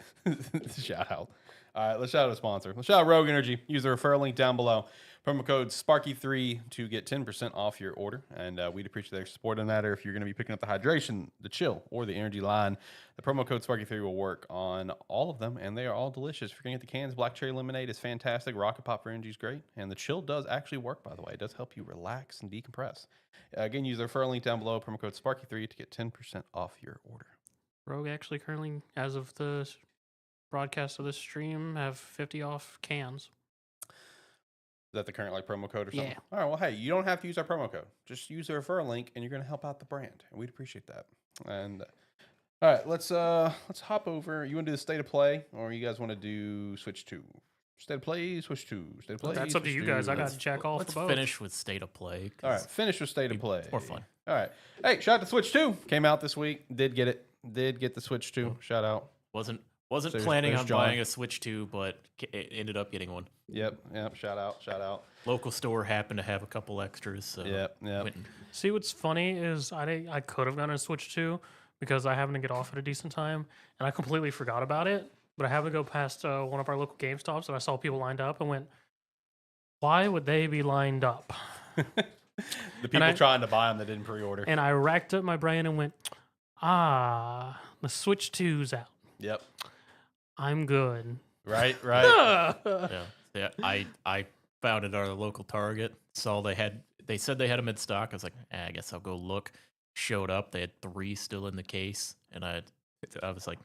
Speaker 1: Shout out. All right, let's shout out a sponsor. Let's shout out Rogue Energy. Use the referral link down below. Promo code Sparky3 to get 10% off your order. And we'd appreciate their support on that. Or if you're going to be picking up the hydration, the chill, or the energy line, the promo code Sparky3 will work on all of them. And they are all delicious. If you're going to get the cans, Black Cherry Lemonade is fantastic. Rocket Pop for energy is great. And the chill does actually work, by the way. It does help you relax and decompress. Again, use the referral link down below. Promo code Sparky3 to get 10% off your order.
Speaker 3: Rogue actually currently, as of the broadcast of this stream, have 50 off cans.
Speaker 1: Is that the current like promo code or something?
Speaker 3: Yeah.
Speaker 1: All right. Well, hey, you don't have to use our promo code. Just use the referral link, and you're going to help out the brand, and we'd appreciate that. And all right, let's hop over. You want to do the state of play, or you guys want to do Switch 2? State of play, Switch 2. State of play.
Speaker 3: That's up to you guys. I got to check off
Speaker 2: Let's
Speaker 3: for both.
Speaker 2: finish with State of Play.
Speaker 1: All right, finish with state of play.
Speaker 2: More fun.
Speaker 1: All right. Hey, shout out to Switch 2. Came out this week. Did get it. Did get the Switch 2. Shout out.
Speaker 2: Wasn't
Speaker 1: There's-
Speaker 2: planning
Speaker 1: there's
Speaker 2: on
Speaker 1: John.
Speaker 2: buying a Switch 2, but it ended up getting one.
Speaker 1: Yep. Shout out.
Speaker 2: Local store happened to have a couple extras. So
Speaker 1: Yep.
Speaker 2: went and-
Speaker 3: See, what's funny is I could have gotten a Switch 2 because I happened to get off at a decent time, and I completely forgot about it. But I happened to go past one of our local GameStops, and I saw people lined up and went, why would they be lined up?
Speaker 1: The people trying to buy them that didn't pre-order.
Speaker 3: And I racked up my brain and went, the Switch 2's out.
Speaker 1: Yep.
Speaker 3: I'm good.
Speaker 1: Right.
Speaker 2: yeah. I found it at our local Target. Saw they said they had them in stock. I was like, I guess I'll go look. Showed up, they had 3 still in the case, and I was like,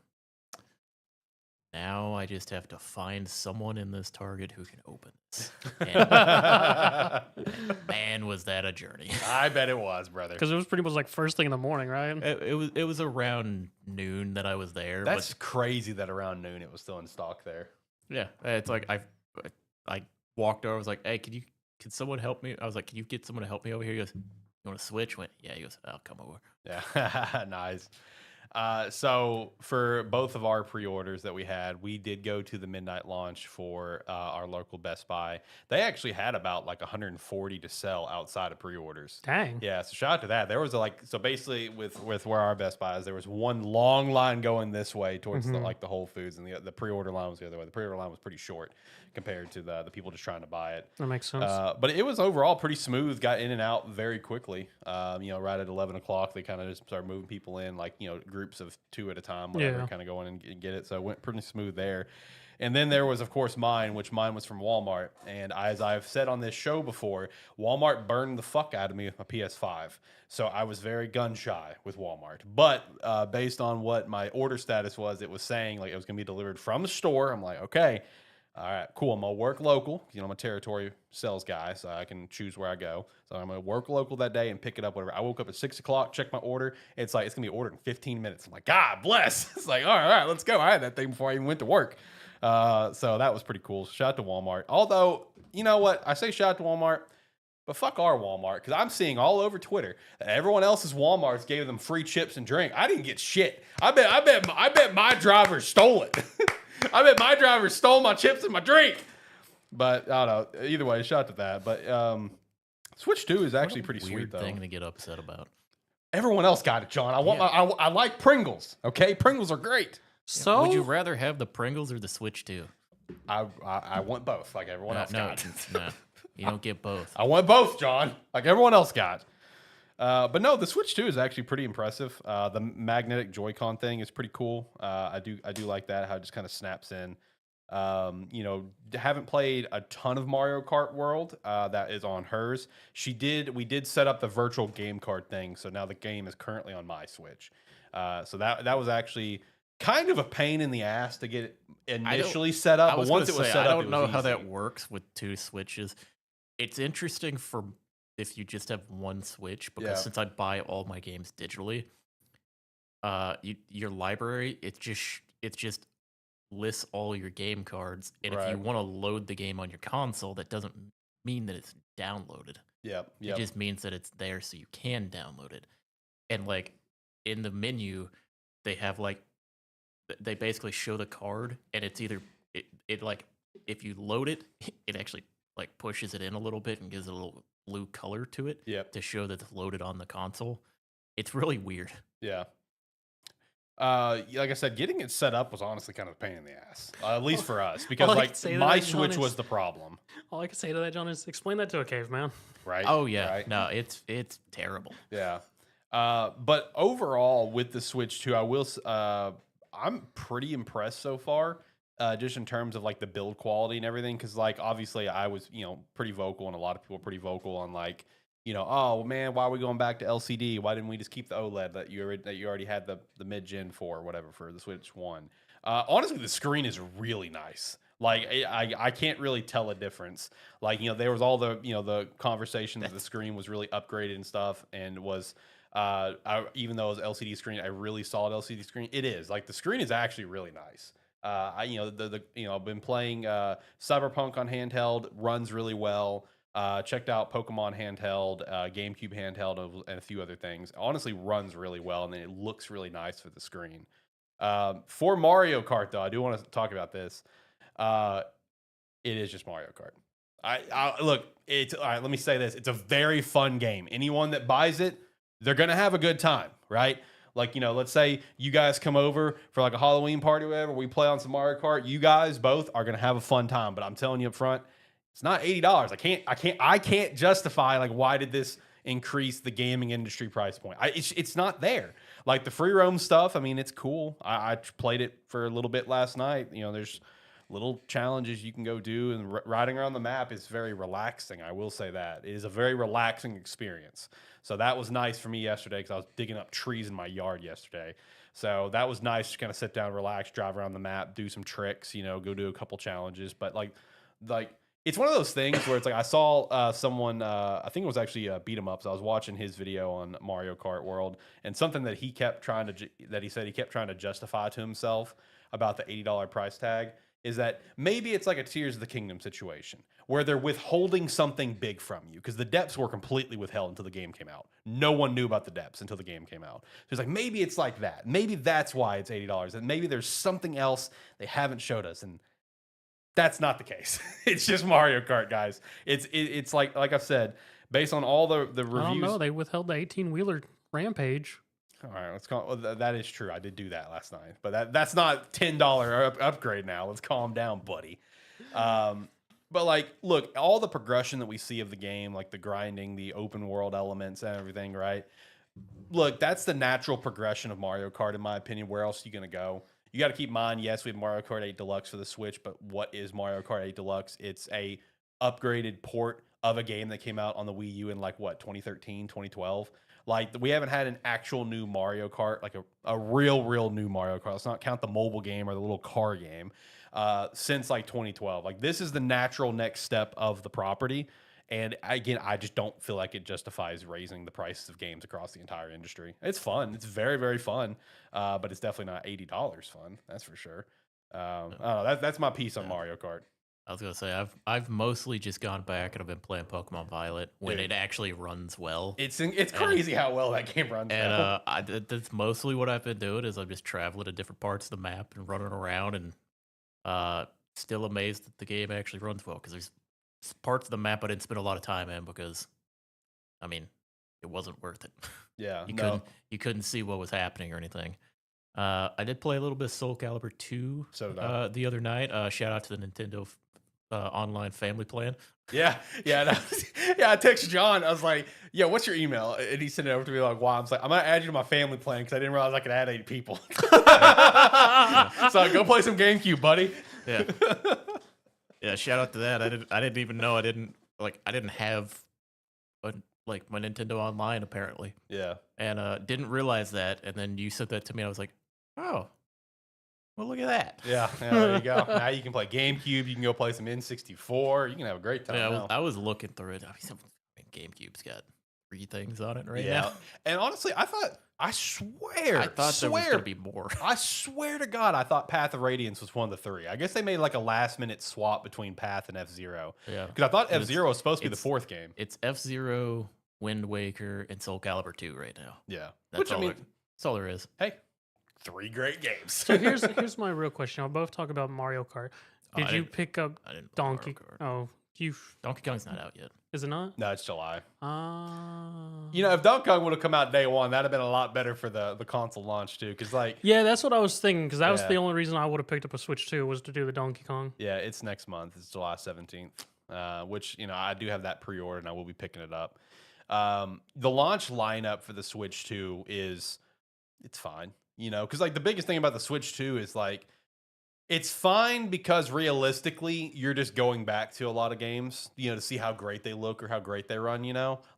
Speaker 2: now I just have to find someone in this Target who can open this. And man, was that a journey.
Speaker 1: I bet it was, brother.
Speaker 3: Because it was pretty much like first thing in the morning, right?
Speaker 2: It was around noon that I was there.
Speaker 1: That's crazy that around noon it was still in stock there.
Speaker 2: Yeah, it's like I walked over. I was like, "Hey, can someone help me?" I was like, "Can you get someone to help me over here?" He goes, "You want to switch?" Went, "Yeah." He goes, "I'll come over."
Speaker 1: Yeah, nice. So for both of our pre-orders that we had, we did go to the midnight launch for our local Best Buy. They actually had about like 140 to sell outside of pre-orders.
Speaker 3: Dang.
Speaker 1: Yeah, so shout out to that. There was so basically with where our Best Buy is, there was one long line going this way towards the Whole Foods, and the pre-order line was the other way. The pre-order line was pretty short compared to the people just trying to buy it.
Speaker 3: That makes sense.
Speaker 1: But it was overall pretty smooth. Got in and out very quickly. Right at 11 o'clock, they kind of just started moving people in, like groups of 2 at a time, whatever,
Speaker 3: Yeah.
Speaker 1: kind of going and get it. So it went pretty smooth there. And then there was, of course, mine was from Walmart. And as I've said on this show before, Walmart burned the fuck out of me with my PS5. So I was very gun shy with Walmart. But based on what my order status was, it was saying like it was going to be delivered from the store. I'm like, okay, all right, cool. I'm going to work local. I'm a territory sales guy, so I can choose where I go. So I'm going to work local that day and pick it up, whatever. I woke up at 6 o'clock, checked my order. It's like, it's going to be ordered in 15 minutes. I'm like, God bless. It's like, all right, let's go. I had that thing before I even went to work. So that was pretty cool. Shout out to Walmart. Although, you know what? I say shout out to Walmart, but fuck our Walmart, because I'm seeing all over Twitter that everyone else's Walmarts gave them free chips and drink. I didn't get shit. I bet my driver stole it. I bet my driver stole my chips and my drink. But I don't know. Either way, shout out to that. But Switch 2 is actually pretty sweet,
Speaker 2: Weird
Speaker 1: though.
Speaker 2: thing to get upset about.
Speaker 1: Everyone else got it, John. I like Pringles. Okay, Pringles are great.
Speaker 3: So
Speaker 2: Would you rather have the Pringles or the Switch 2?
Speaker 1: I want both, like everyone else got.
Speaker 2: No, you don't get both.
Speaker 1: I want both, John, like everyone else got. But no, the Switch 2 is actually pretty impressive. The magnetic Joy-Con thing is pretty cool. I do like that, how it just kind of snaps in. Haven't played a ton of Mario Kart World. That is on hers. We did set up the virtual game card thing, so now the game is currently on my Switch. So that was actually kind of a pain in the ass to get it initially set up. But once it was set up,
Speaker 2: I don't know how
Speaker 1: easy.
Speaker 2: that works with 2 Switches. It's interesting for if you just have one Switch, because since I buy all my games digitally, your library it just lists all your game cards, and if you want to load the game on your console, that doesn't mean that it's downloaded. It just means that it's there so you can download it. And like in the menu, they have like they basically show the card, and it's either it like if you load it, it actually like pushes it in a little bit and gives it a little blue color to it to show that it's loaded on the console. it's really weird.
Speaker 1: Yeah. Like I said, getting it set up was honestly kind of a pain in the ass, at least for us, because
Speaker 3: all I
Speaker 1: like
Speaker 3: can say to
Speaker 1: my
Speaker 3: that, John,
Speaker 1: Switch
Speaker 3: is-
Speaker 1: was the problem,
Speaker 3: All I can say to that, John, is explain that to a caveman.
Speaker 1: right?
Speaker 2: Oh yeah,
Speaker 1: Right?
Speaker 2: no, it's terrible.
Speaker 1: Yeah. But overall, with the Switch 2, I'm pretty impressed so far, just in terms of like the build quality and everything. Because like obviously, I was pretty vocal, and a lot of people are pretty vocal on like oh man, why are we going back to LCD? Why didn't we just keep the OLED that you already had the mid gen for or whatever for the Switch 1? Honestly, the screen is really nice. Like I can't really tell a difference. Like there was all the the conversation that the screen was really upgraded and stuff, and was even though it was LCD screen, a really solid LCD screen. It is like the screen is actually really nice. I I've been playing Cyberpunk on handheld, runs really well. Checked out Pokemon handheld, GameCube handheld, and a few other things. Honestly, runs really well, and then it looks really nice for the screen. For Mario Kart, though, I do want to talk about this. It is just Mario Kart. Look. It's all right. Let me say this: it's a very fun game. Anyone that buys it, they're gonna have a good time, right? Like let's say you guys come over for like a Halloween party or whatever. We play on some Mario Kart. You guys both are gonna have a fun time. But I'm telling you up front, it's not $80. I can't justify like why did this increase the gaming industry price point? It's not there. Like the free roam stuff. I mean, it's cool. I played it for a little bit last night. There's little challenges you can go do, and riding around the map is very relaxing. I will say that it is a very relaxing experience. So that was nice for me yesterday because I was digging up trees in my yard yesterday. So that was nice to kind of sit down, relax, drive around the map, do some tricks, go do a couple challenges. But like it's one of those things where it's like I saw someone, I think it was actually Beat 'em Ups. I was watching his video on Mario Kart World, and something that he said he kept trying to justify to himself about the $80 price tag is that maybe it's like a Tears of the Kingdom situation where they're withholding something big from you because the depths were completely withheld until the game came out. No one knew about the depths until the game came out. So it's like maybe it's like that. Maybe that's why it's $80, and maybe there's something else they haven't showed us. And that's not the case. It's just Mario Kart, guys. It's like I've said, based on all the reviews.
Speaker 3: I don't know. They withheld the 18-wheeler Rampage.
Speaker 1: All right, let's call. Well, that is true. I did do that last night, but that's not $10 upgrade now. Let's calm down, buddy. But like, look, all the progression that we see of the game, like the grinding, the open world elements, and everything, right? Look, that's the natural progression of Mario Kart, in my opinion. Where else are you gonna go? You got to keep in mind, yes, we have Mario Kart 8 Deluxe for the Switch, but what is Mario Kart 8 Deluxe? It's a upgraded port of a game that came out on the Wii U in like what 2013, 2012. Like we haven't had an actual new Mario Kart, like a real new Mario Kart. Let's not count the mobile game or the little car game since like 2012. Like this is the natural next step of the property. And again, I just don't feel like it justifies raising the prices of games across the entire industry. It's fun. It's very, very fun. But it's definitely not $80 fun. That's for sure. I don't know. That's my piece on Mario Kart.
Speaker 2: I was gonna say I've mostly just gone back and I've been playing Pokemon Violet when it actually runs well.
Speaker 1: It's crazy how well that game runs.
Speaker 2: And that's mostly what I've been doing is I'm just traveling to different parts of the map and running around, and still amazed that the game actually runs well because there's parts of the map I didn't spend a lot of time in because, I mean, it wasn't worth it.
Speaker 1: Yeah,
Speaker 2: you couldn't see what was happening or anything. I did play a little bit of Soul Calibur 2 the other night. Shout out to the Nintendo online family plan.
Speaker 1: Yeah. I texted John. I was like, "Yo, what's your email?" And he sent it over to me like, "Wow." I was like, "I'm gonna add you to my family plan because I didn't realize I could add 8 people." So go play some GameCube, buddy.
Speaker 2: Yeah. Yeah. Shout out to that. I didn't even know I didn't have my Nintendo Online apparently.
Speaker 1: Yeah.
Speaker 2: And didn't realize that. And then you sent that to me. And I was like, oh. Well, look at that.
Speaker 1: Yeah, there you go. Now you can play GameCube. You can go play some N64. You can have a great time.
Speaker 2: Yeah, I was looking through it. I mean, GameCube's got 3 things on it right now.
Speaker 1: And honestly, I thought there was going to
Speaker 2: be more.
Speaker 1: I swear to God, I thought Path of Radiance was one of the 3. I guess they made like a last-minute swap between Path and F-Zero.
Speaker 2: Yeah.
Speaker 1: Because I thought F-Zero was supposed to be the 4th game.
Speaker 2: It's F-Zero, Wind Waker, and Soul Calibur 2 right now.
Speaker 1: Yeah.
Speaker 2: That's all there is.
Speaker 1: Hey. 3 great games.
Speaker 3: So here's my real question. I'll both talk about Mario Kart. Did you pick up Donkey? Oh,
Speaker 2: Donkey Kong's not out yet.
Speaker 3: Is it not?
Speaker 1: No, it's July.
Speaker 3: You
Speaker 1: If Donkey Kong would have come out day one, that'd have been a lot better for the console launch too. Because
Speaker 3: yeah, that's what I was thinking. Because that was the
Speaker 1: Yeah.
Speaker 3: only reason I would have picked up a Switch 2 was to do the Donkey Kong.
Speaker 1: yeah, it's next month. It's July 17th. Which I do have that pre-order and I will be picking it up. The launch lineup for the Switch 2 it's fine. Because like the biggest thing about the Switch 2 is like it's fine because realistically you're just going back to a lot of games, to see how great they look or how great they run.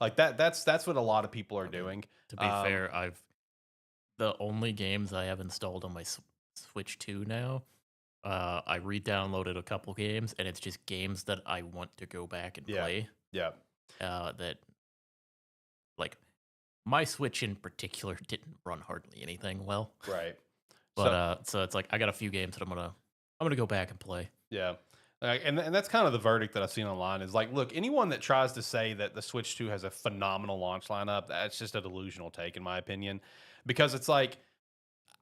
Speaker 1: Like that's what a lot of people are doing.
Speaker 2: To be fair, the only games I have installed on my Switch 2 now. I re-downloaded a couple games, and it's just games that I want to go back and play.
Speaker 1: Yeah.
Speaker 2: That like my Switch in particular didn't run hardly anything well.
Speaker 1: Right.
Speaker 2: But so it's like I got a few games that I'm gonna go back and play.
Speaker 1: Yeah. And that's kind of the verdict that I've seen online is like, look, anyone that tries to say that the Switch 2 has a phenomenal launch lineup, that's just a delusional take, in my opinion, because it's like,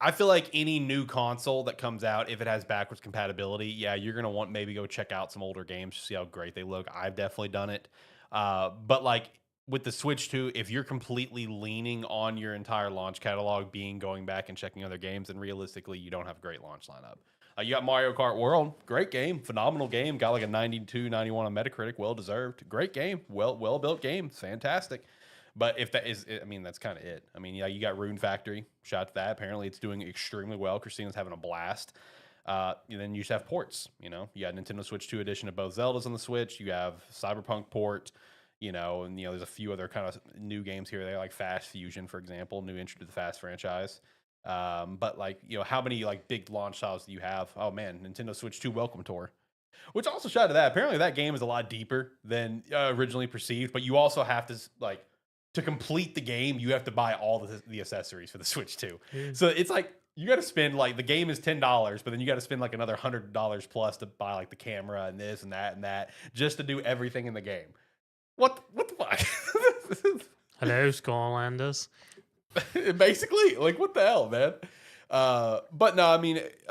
Speaker 1: I feel like any new console that comes out, if it has backwards compatibility, yeah, you're going to want maybe go check out some older games to see how great they look. I've definitely done it. But like with the Switch 2, if you're completely leaning on your entire launch catalog being going back and checking other games, then realistically, you don't have a great launch lineup. You got Mario Kart World, great game, phenomenal game, got like a 92, 91 on Metacritic, well deserved, great game, well built game, fantastic. But if that is, that's kind of it. Yeah, you got Rune Factory, shout out to that. Apparently, it's doing extremely well. Christina's having a blast. And then you just have ports. You got Nintendo Switch 2 edition of both Zeldas on the Switch. You have Cyberpunk port. And there's a few other kind of new games here. They like Fast Fusion, for example, new entry to the Fast franchise. But like, how many like big launch titles do you have? Oh man, Nintendo Switch 2 Welcome Tour. Which also shout out to that. Apparently, that game is a lot deeper than originally perceived. But you also have to like. To complete the game, you have to buy all the accessories for the Switch 2. So it's like you got to spend like the game is $10, but then you got to spend like another $100 plus to buy like the camera and this and that just to do everything in the game. What the fuck?
Speaker 3: Hello, Skylanders.
Speaker 1: Basically, like what the hell, man? But no,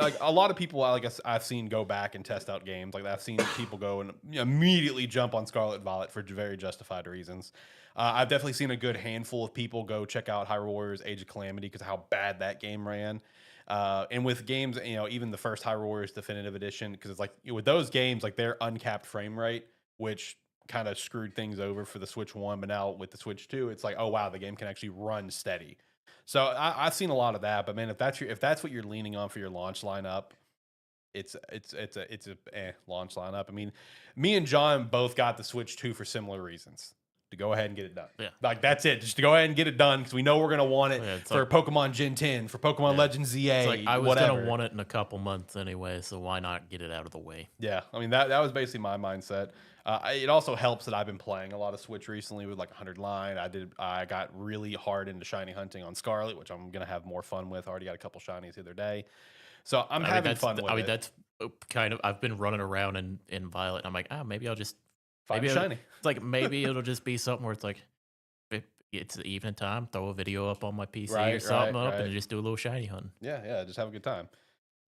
Speaker 1: like a lot of people, like I've seen go back and test out games. Like I've seen people go and immediately jump on Scarlet Violet for very justified reasons. I've definitely seen a good handful of people go check out Hyrule Warriors Age of Calamity because of how bad that game ran. And with games, even the first Hyrule Warriors Definitive Edition, because it's like with those games, like their uncapped frame rate, which kind of screwed things over for the Switch 1, but now with the Switch 2, it's like, oh wow, the game can actually run steady. So I've seen a lot of that, but man, if that's what you're leaning on for your launch lineup, it's a launch lineup. Me and John both got the Switch 2 for similar reasons. To go ahead and get it done.
Speaker 2: Yeah.
Speaker 1: Like that's it. Just to go ahead and get it done because we know we're gonna want it for Pokemon Gen 10, for Pokemon Legends ZA.
Speaker 2: It's like I was
Speaker 1: whatever.
Speaker 2: gonna want it in a couple months anyway, so why not get it out of the way?
Speaker 1: Yeah, that was basically my mindset. It also helps that I've been playing a lot of Switch recently with like 100 line. I got really hard into shiny hunting on Scarlet, which I'm gonna have more fun with. Already got a couple shinies the other day, so I'm having fun with it.
Speaker 2: That's kind of I've been running around in Violet. And I'm like, maybe I'll just.
Speaker 1: Maybe shiny.
Speaker 2: It's like maybe it'll just be something where it's like it's the evening time, throw a video up on my PC or something and just do a little shiny hunting.
Speaker 1: Yeah, just have a good time.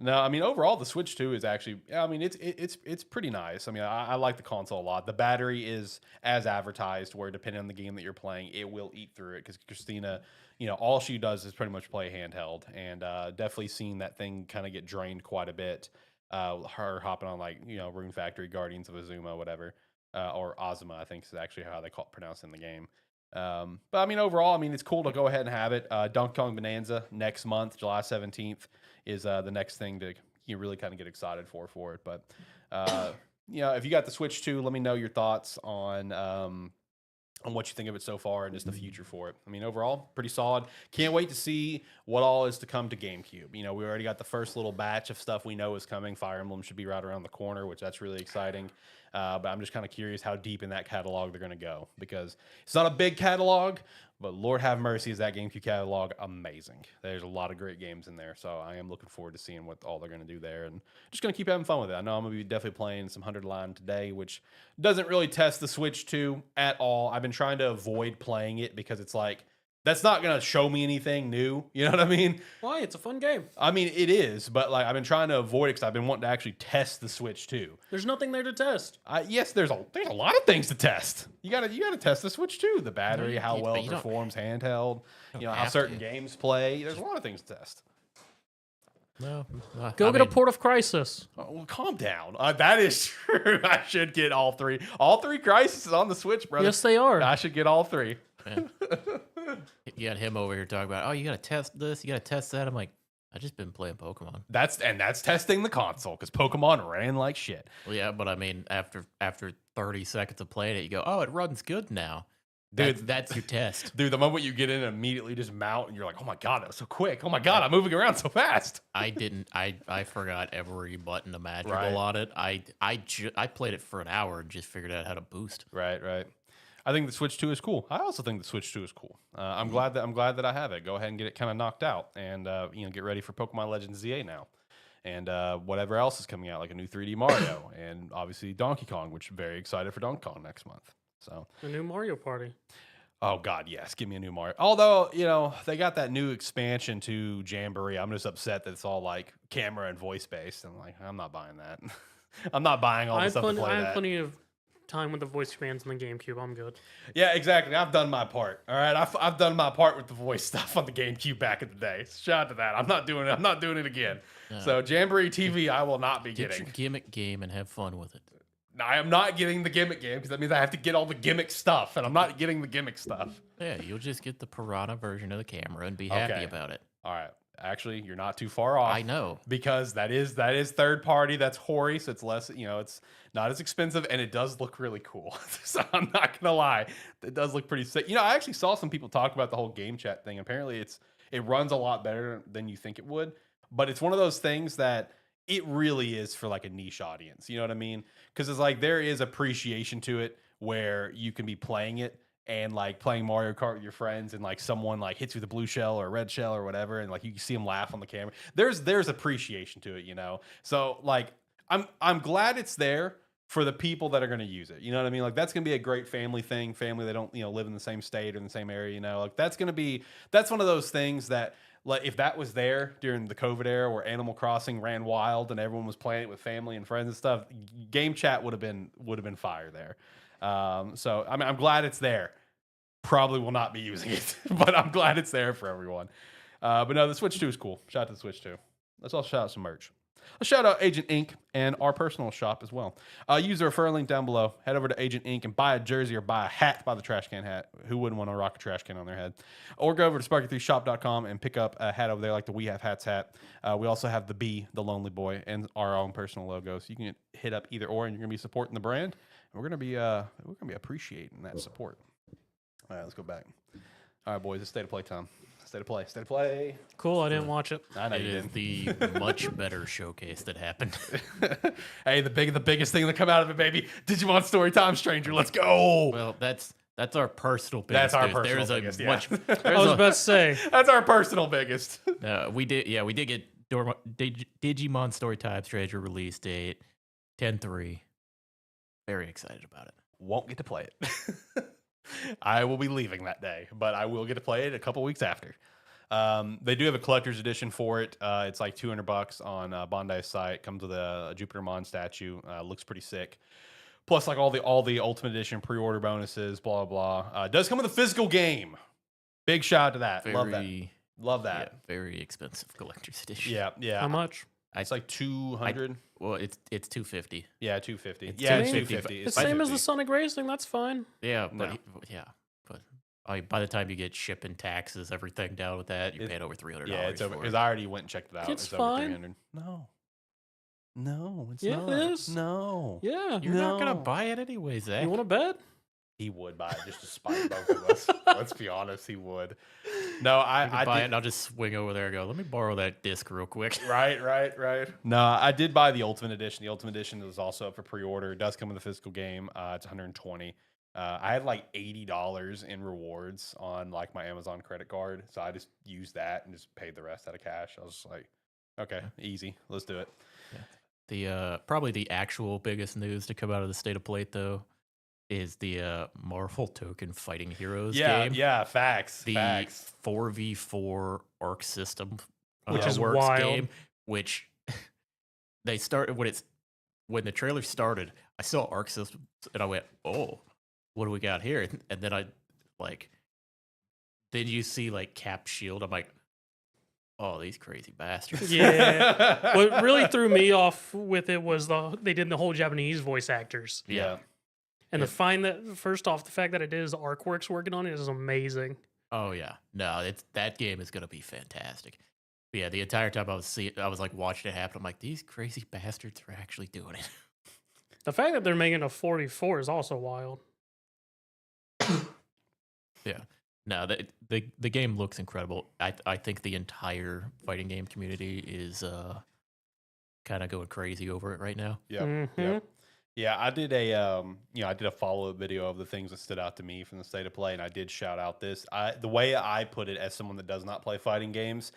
Speaker 1: No, overall the Switch 2 is actually, it's pretty nice. I like the console a lot. The battery is as advertised, where depending on the game that you're playing, it will eat through it. Because Christina, all she does is pretty much play handheld, and definitely seen that thing kind of get drained quite a bit. Her hopping on like Rune Factory, Guardians of Azuma, whatever. Or Azuma, I think is actually how they pronounce it in the game. But overall, it's cool to go ahead and have it. Donkey Kong Bonanza next month, July 17th, is the next thing to really kind of get excited for it. But if you got the Switch 2, let me know your thoughts on what you think of it so far and just the future for it. Overall, pretty solid. Can't wait to see what all is to come to GameCube. We already got the first little batch of stuff we know is coming. Fire Emblem should be right around the corner, which that's really exciting. But I'm just kind of curious how deep in that catalog they're going to go, because it's not a big catalog, but Lord have mercy, is that GameCube catalog amazing. There's a lot of great games in there, so I am looking forward to seeing what all they're going to do there, and just going to keep having fun with it. I know I'm going to be definitely playing some 100 line today, which doesn't really test the Switch 2 at all. I've been trying to avoid playing it because it's like, That's not gonna show me anything new. You know what I mean?
Speaker 3: Why? It's a fun game.
Speaker 1: I mean, it is, but like I've been trying to avoid it because I've been wanting to actually test the Switch too.
Speaker 3: There's nothing there to test.
Speaker 1: Yes, there's a lot of things to test. You gotta test the Switch too. The battery, how well it performs handheld. You know how certain games play. There's a lot of things to test.
Speaker 2: No,
Speaker 3: Go get a Port of Crisis.
Speaker 1: Oh, well, calm down. That is true. I should get all three. All three Crises on the Switch, brother.
Speaker 3: Yes, they are.
Speaker 1: I should get all three.
Speaker 2: You got him over here talking about, oh, you got to test this, you got to test that. I'm like, I just been playing Pokemon.
Speaker 1: That's testing the console because Pokemon ran like shit.
Speaker 2: Well, yeah, but I mean, after 30 seconds of playing it, you go, oh, it runs good now.
Speaker 1: Dude,
Speaker 2: that's your test.
Speaker 1: Dude, the moment you get in and immediately just mount and you're like, oh my God, that was so quick. Oh my God, I'm moving around so fast.
Speaker 2: I forgot every button imaginable on it. I played it for an hour and just figured out how to boost.
Speaker 1: Right. I think the Switch 2 is cool. I also think the Switch 2 is cool. I'm glad that I have it. Go ahead and get it kind of knocked out and get ready for Pokemon Legends ZA now. And whatever else is coming out, like a new 3D Mario and obviously Donkey Kong, which I'm very excited for Donkey Kong next month. So
Speaker 3: a new Mario Party.
Speaker 1: Oh God, yes, give me a new Mario. Although they got that new expansion to Jamboree, I'm just upset that it's all like camera and voice based. I'm like, I'm not buying that. I'm not buying all this stuff to play
Speaker 3: I
Speaker 1: that.
Speaker 3: have plenty of time with the voice commands on the GameCube. I'm good.
Speaker 1: Yeah, exactly. I've done my part. All right, I've done my part with the voice stuff on the GameCube back in the day. Shout out to that. I'm not doing it again. So Jamboree TV, I will not be
Speaker 2: getting.
Speaker 1: Get
Speaker 2: your gimmick game and have fun with it.
Speaker 1: I am not getting the gimmick game because that means I have to get all the gimmick stuff, and I'm not getting the gimmick stuff.
Speaker 2: Yeah, you'll just get the Piranha version of the camera and be happy about it.
Speaker 1: All right. Actually, you're not too far off.
Speaker 2: I know.
Speaker 1: Because that is third party. That's Hori, so it's less, it's not as expensive, and it does look really cool. So I'm not gonna lie, it does look pretty sick. I actually saw some people talk about the whole game chat thing. Apparently, it runs a lot better than you think it would, but it's one of those things that it really is for like a niche audience. You know what I mean? Because it's like there is appreciation to it where you can be playing it and like playing Mario Kart with your friends and like someone like hits you with a blue shell or a red shell or whatever, and like you can see them laugh on the camera. There's appreciation to it, So like I'm glad it's there for the people that are going to use it. You know what I mean? Like that's going to be a great family thing. Family that don't live in the same state or in the same area. Like that's one of those things that. Like if that was there during the COVID era where Animal Crossing ran wild and everyone was playing it with family and friends and stuff, game chat would have been fire there. So I mean, I'm glad it's there. Probably will not be using it, but I'm glad it's there for everyone. But no, the Switch 2 is cool. Shout out to the Switch 2. Let's also shout out some merch. Let's shout out Agent Inc. and our personal shop as well. Use the referral link down below. Head over to Agent Inc. and buy a jersey or buy a hat. Buy the trash can hat. Who wouldn't want to rock a trash can on their head? Or go over to sparky3shop.com and pick up a hat over there like the We Have Hats hat. We also have the Bee, the Lonely Boy, and our own personal logo. So you can hit up either or, and you're going to be supporting the brand. And we're going to be appreciating that support. All right, let's go back. All right, boys, it's state of play time. State of play.
Speaker 3: Cool, I didn't watch it.
Speaker 1: I know you
Speaker 2: didn't. The much better showcase that happened.
Speaker 1: Hey, the biggest thing that come out of it, baby. Digimon Storytime Stranger. Let's go.
Speaker 2: Well, that's our personal biggest.
Speaker 1: That's our personal biggest.
Speaker 3: I was about to say.
Speaker 1: That's our personal biggest.
Speaker 2: We did get Digimon Storytime Stranger release date 10/3. Very excited about it.
Speaker 1: Won't get to play it. I will be leaving that day, but I will get to play it a couple weeks after. They do have a collector's edition for it. It's like $200 on Bandai's site. Comes with a Jupitermon statue. Looks pretty sick. Plus, like all the Ultimate Edition pre-order bonuses. Blah blah. It does come with a physical game. Big shout out to that. Love that.
Speaker 2: Yeah, very expensive collector's edition.
Speaker 1: Yeah.
Speaker 3: How much?
Speaker 1: It's like 200.
Speaker 2: Well, it's 250.
Speaker 1: Yeah, 250.
Speaker 2: It's
Speaker 1: yeah,
Speaker 2: 250.
Speaker 1: It's
Speaker 3: the same as the Sonic Racing. That's fine.
Speaker 2: Yeah, but by the time you get shipping, taxes, everything down with that, you're paying over $300.
Speaker 1: Yeah, it's over. Because I already went and checked it out.
Speaker 3: It's
Speaker 1: over
Speaker 3: fine.
Speaker 1: $300. No, it's
Speaker 3: yeah,
Speaker 1: not.
Speaker 3: it is.
Speaker 1: No.
Speaker 3: Yeah.
Speaker 2: You're not gonna buy it anyway, Zach.
Speaker 3: You want to bet?
Speaker 1: He would buy it just to spite both of us. Let's be honest, he would. No, I
Speaker 2: buy
Speaker 1: did,
Speaker 2: it and I'll just swing over there and go, let me borrow that disc real quick.
Speaker 1: Right. No, I did buy the Ultimate Edition. The Ultimate Edition is also up for pre-order. It does come with a physical game. It's $120. I had like $80 in rewards on like my Amazon credit card, so I just used that and just paid the rest out of cash. I was just like, okay, easy, let's do it.
Speaker 2: Yeah. The probably the actual biggest news to come out of the State of Play though is the Marvel Token Fighting Heroes
Speaker 1: Yeah,
Speaker 2: game.
Speaker 1: yeah, facts.
Speaker 2: The
Speaker 1: Facts.
Speaker 2: 4v4 Arc System,
Speaker 3: Which is
Speaker 2: works
Speaker 3: wild.
Speaker 2: game, which they started when the trailer started. I saw Arc System and I went, "Oh, what do we got here?" And then then you see like Cap Shield. I'm like, "Oh, these crazy bastards."
Speaker 3: Yeah. What really threw me off with it was they did the whole Japanese voice actors.
Speaker 1: Yeah.
Speaker 3: And
Speaker 2: Yeah.
Speaker 3: to find that, first off, the fact that it is Arcworks working on it is amazing.
Speaker 2: Oh yeah, no, that game is gonna be fantastic. But yeah, the entire time I was like watching it happen. I'm like, these crazy bastards are actually doing it.
Speaker 3: The fact that they're making a 44 is also wild.
Speaker 2: Yeah, no, the game looks incredible. I think the entire fighting game community is kind of going crazy over it right now.
Speaker 1: Yep.
Speaker 3: Mhm.
Speaker 1: Yep. Yeah, I did a follow-up video of the things that stood out to me from the state of play, and I did shout out the way I put it as someone that does not play fighting games.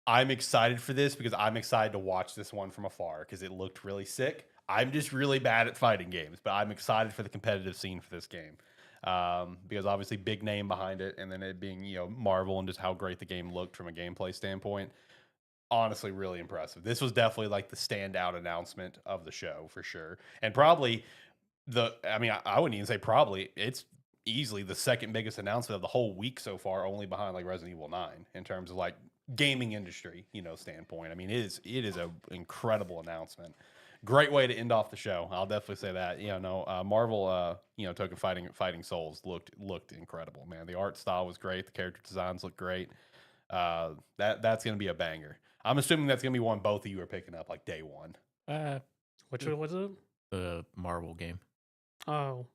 Speaker 1: I'm excited for this because I'm excited to watch this one from afar because it looked really sick. I'm just really bad at fighting games, but I'm excited for the competitive scene for this game because obviously big name behind it, and then it being Marvel and just how great the game looked from a gameplay standpoint. Honestly, really impressive. This was definitely like the standout announcement of the show for sure, and probably I wouldn't even say probably. It's easily the second biggest announcement of the whole week so far, only behind like Resident Evil 9 in terms of like gaming industry, standpoint. I mean, it is an incredible announcement. Great way to end off the show. I'll definitely say that. Marvel, Token Fighting Souls looked incredible, man. The art style was great. The character designs look great. That's gonna be a banger. I'm assuming that's gonna be one both of you are picking up like day one.
Speaker 3: Which one was it?
Speaker 2: The Marvel game.
Speaker 3: Oh.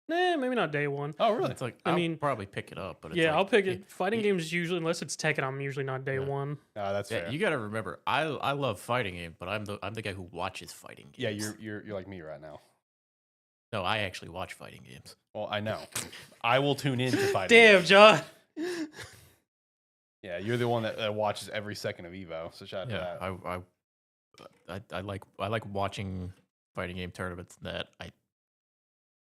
Speaker 3: Nah, maybe not day one.
Speaker 1: Oh, really?
Speaker 2: It's like
Speaker 3: I
Speaker 2: I'll
Speaker 3: mean,
Speaker 2: probably pick it up, but it's
Speaker 3: Yeah,
Speaker 2: like,
Speaker 3: I'll pick it.
Speaker 2: y-
Speaker 3: Fighting
Speaker 2: y-
Speaker 3: games usually, unless it's Tekken, I'm usually not day
Speaker 2: Yeah.
Speaker 3: one.
Speaker 1: That's
Speaker 2: Yeah,
Speaker 1: fair.
Speaker 2: you got to remember, I love fighting games, but I'm the guy who watches fighting games.
Speaker 1: Yeah, you're like me right now.
Speaker 2: No, I actually watch fighting games.
Speaker 1: Well, I know. I will tune in to fighting.
Speaker 3: Damn,
Speaker 1: games.
Speaker 3: John.
Speaker 1: Yeah, you're the one that watches every second of Evo. So shout out to that.
Speaker 2: I like watching fighting game tournaments that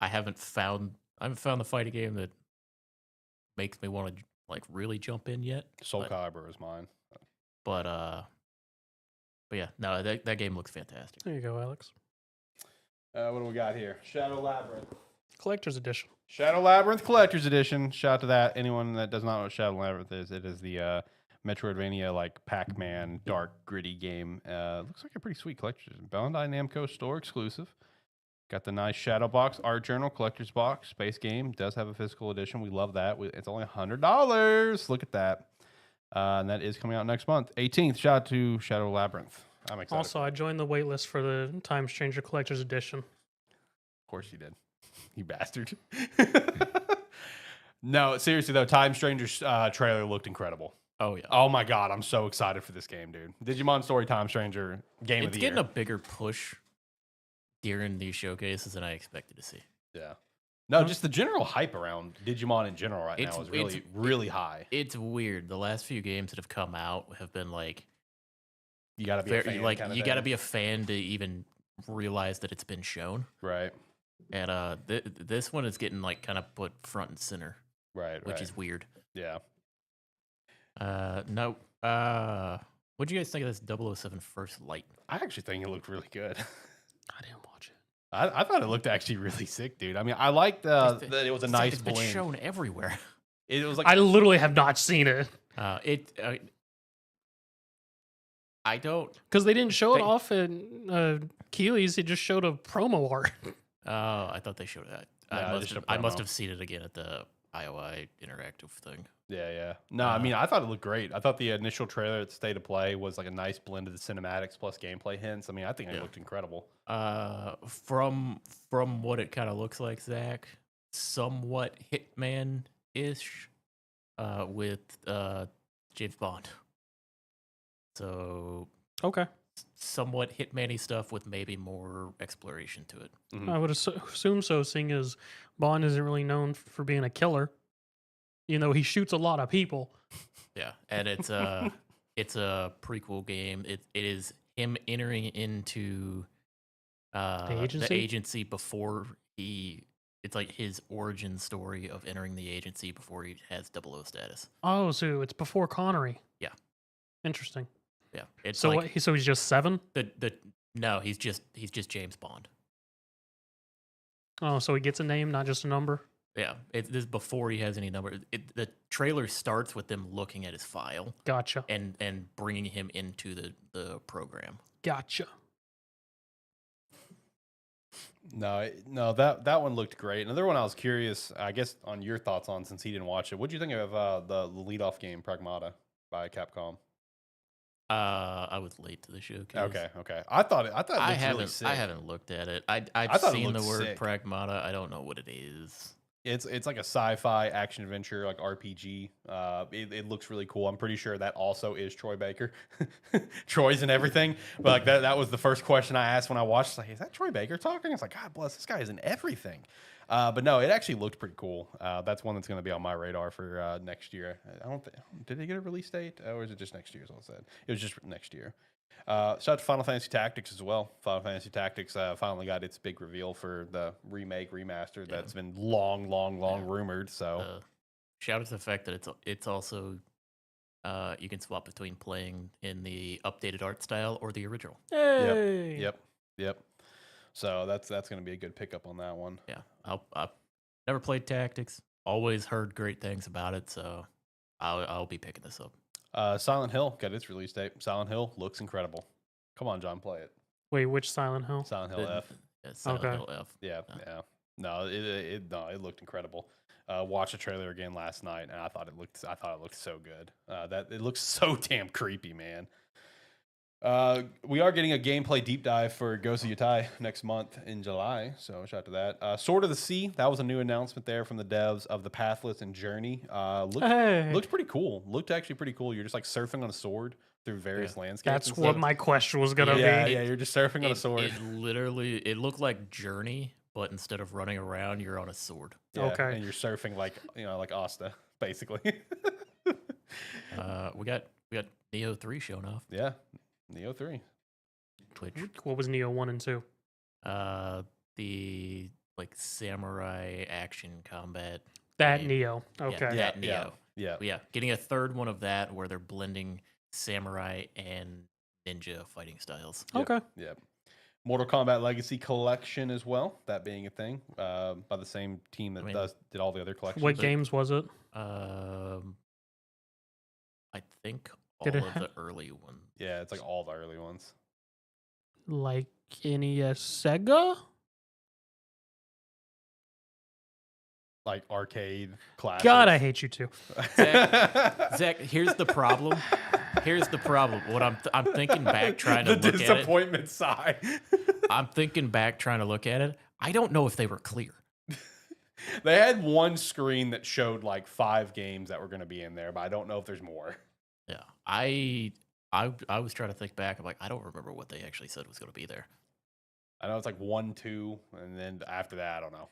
Speaker 2: I haven't found the fighting game that makes me want to like really jump in yet.
Speaker 1: Soul
Speaker 2: but-
Speaker 1: Calibur is mine.
Speaker 2: But yeah, no, that game looks fantastic.
Speaker 3: There you go, Alex.
Speaker 1: What do we got here? Shadow Labyrinth.
Speaker 3: Collector's edition.
Speaker 1: Shadow Labyrinth Collector's Edition. Shout out to that. Anyone that does not know what Shadow Labyrinth is, it is the Metroidvania like Pac-Man dark gritty game. Looks like a pretty sweet collector's edition. Bandai Namco store exclusive. Got the nice shadow box, art journal, collector's box, space game. Does have a physical edition. We love that. It's only $100. Look at that. And that is coming out next month, 18th. Shout out to Shadow Labyrinth. I'm excited.
Speaker 3: Also, I joined the waitlist for the Time Stranger Collector's Edition.
Speaker 1: Of course you did. You bastard. No, seriously though, Time Stranger's trailer looked incredible.
Speaker 2: Oh yeah,
Speaker 1: Oh my god, I'm so excited for this game, dude. Digimon Story Time Stranger game of
Speaker 2: it's
Speaker 1: the
Speaker 2: getting
Speaker 1: year.
Speaker 2: a bigger push during these showcases than I expected to see.
Speaker 1: Yeah. No, just the general hype around Digimon in general right
Speaker 2: It's-
Speaker 1: now is
Speaker 2: it's-
Speaker 1: really high.
Speaker 2: It's weird. The last few games that have come out have been like,
Speaker 1: You gotta be a fan,
Speaker 2: like
Speaker 1: kinda
Speaker 2: you got to
Speaker 1: thing.
Speaker 2: be a fan to even realize that it's been shown.
Speaker 1: right,
Speaker 2: And this one is getting like kind of put front and center,
Speaker 1: right,
Speaker 2: which
Speaker 1: right.
Speaker 2: is weird.
Speaker 1: Yeah.
Speaker 2: No. What'd you guys think of this 007 First Light?
Speaker 1: I actually think it looked really good.
Speaker 3: I didn't watch it.
Speaker 1: I thought it looked actually really sick, dude. I mean, I liked that it was a nice
Speaker 2: It's been
Speaker 1: blend.
Speaker 2: shown everywhere.
Speaker 1: It was like
Speaker 3: I literally have not seen it
Speaker 2: I don't.
Speaker 3: because they didn't show it
Speaker 2: They-
Speaker 3: off in Keeley's. It just showed a promo art.
Speaker 2: Oh, I thought they showed that.
Speaker 1: No, they showed
Speaker 2: I must
Speaker 1: promo.
Speaker 2: have seen it again at the IOI interactive thing.
Speaker 1: yeah. No, I mean, I thought it looked great. I thought the initial trailer at State of Play was like a nice blend of the cinematics plus gameplay hints. I mean, I think it
Speaker 2: Yeah.
Speaker 1: looked incredible.
Speaker 2: From what it kind of looks like, Zach, somewhat Hitman-ish, with James Bond. So
Speaker 3: Okay.
Speaker 2: somewhat Hitman-y stuff with maybe more exploration to it.
Speaker 3: I would assume so, seeing as Bond isn't really known for being a killer. You know, he shoots a lot of people.
Speaker 2: Yeah, and it's it's a prequel game. It is him entering into the
Speaker 3: agency?
Speaker 2: agency before he it's like his origin story of entering the agency before he has 00 status.
Speaker 3: Oh, so it's before Connery.
Speaker 2: Yeah.
Speaker 3: Interesting.
Speaker 2: Yeah, it's
Speaker 3: So
Speaker 2: like
Speaker 3: so he's just 7?
Speaker 2: no, he's just James Bond.
Speaker 3: Oh, so he gets a name, not just a number.
Speaker 2: Yeah, this is before he has any number. The trailer starts with them looking at his file
Speaker 3: Gotcha.
Speaker 2: and bringing him into the program.
Speaker 3: Gotcha.
Speaker 1: No, that one looked great. Another one I was curious, I guess, on your thoughts on since he didn't watch it. What do you think of the leadoff game Pragmata by Capcom?
Speaker 2: I was late to the show.
Speaker 1: Okay. I thought it looked really sick.
Speaker 2: I haven't looked at it. I've
Speaker 1: thought it
Speaker 2: seen the
Speaker 1: looked
Speaker 2: word
Speaker 1: sick.
Speaker 2: Pragmata. I don't know what it is.
Speaker 1: It's like a sci-fi action adventure, like RPG. It looks really cool. I'm pretty sure that also is Troy Baker. Troy's and everything. But like that was the first question I asked when I watched. It's like, is that Troy Baker talking? It's like, God bless, this guy is in everything. But no, it actually looked pretty cool. That's one that's going to be on my radar for next year. I don't think, did they get a release date, or is it just next year? Is what I said. It was just next year. Shout out to Final Fantasy Tactics as well. Final Fantasy Tactics finally got its big reveal for the remaster that's been long rumored. So
Speaker 2: shout out to the fact that it's also you can swap between playing in the updated art style or the original.
Speaker 3: Hey.
Speaker 1: Yep. So that's going to be a good pickup on that one.
Speaker 2: Yeah, I've never played Tactics. Always heard great things about it, so I'll be picking this up.
Speaker 1: Silent Hill got its release date. Silent Hill looks incredible. Come on, John, play it.
Speaker 3: Wait, which Silent Hill?
Speaker 1: Silent Hill F.
Speaker 2: Yeah, Silent Hill F.
Speaker 1: Yeah. No, it looked incredible. Watched the trailer again last night, and I thought it looked so good. That it looks so damn creepy, man. We are getting a gameplay deep dive for Ghost of Yutai next month in July, so shout out to that. Sword of the Sea, that was a new announcement there from the devs of the Pathless and Journey. Looked pretty cool. Looked actually pretty cool. You're just like surfing on a sword through various landscapes.
Speaker 3: That's what my question was gonna be.
Speaker 1: Yeah, you're just surfing on a sword.
Speaker 2: It looked like Journey, but instead of running around, you're on a sword.
Speaker 1: Yeah,
Speaker 3: okay.
Speaker 1: And you're surfing like Asta, basically.
Speaker 2: We got Neo 3 showing off.
Speaker 1: Yeah. Neo 3.
Speaker 2: Twitch.
Speaker 3: What was Neo 1 and 2?
Speaker 2: The like samurai action combat.
Speaker 3: That
Speaker 2: game.
Speaker 3: Neo. Okay.
Speaker 2: Yeah, that Neo.
Speaker 1: Yeah.
Speaker 2: Getting a third one of that where they're blending samurai and ninja fighting styles.
Speaker 3: Okay.
Speaker 1: Yeah. Mortal Kombat Legacy Collection as well. That being a thing by the same team that did all the other collections.
Speaker 3: What games was it?
Speaker 2: I think all
Speaker 3: Did it
Speaker 2: of the early ones.
Speaker 1: Yeah, it's like all the early ones.
Speaker 3: Like NES Sega?
Speaker 1: Like arcade classics.
Speaker 3: God, I hate you too.
Speaker 2: Zach, here's the problem. What I'm thinking back trying to
Speaker 1: the
Speaker 2: look at it.
Speaker 1: disappointment sigh.
Speaker 2: I'm thinking back trying to look at it. I don't know if they were clear.
Speaker 1: They had one screen that showed like 5 games that were going to be in there, but I don't know if there's more.
Speaker 2: Yeah, I was trying to think back. I'm like, I don't remember what they actually said was going to be there.
Speaker 1: I know it's like 1, 2, and then after that, I don't know.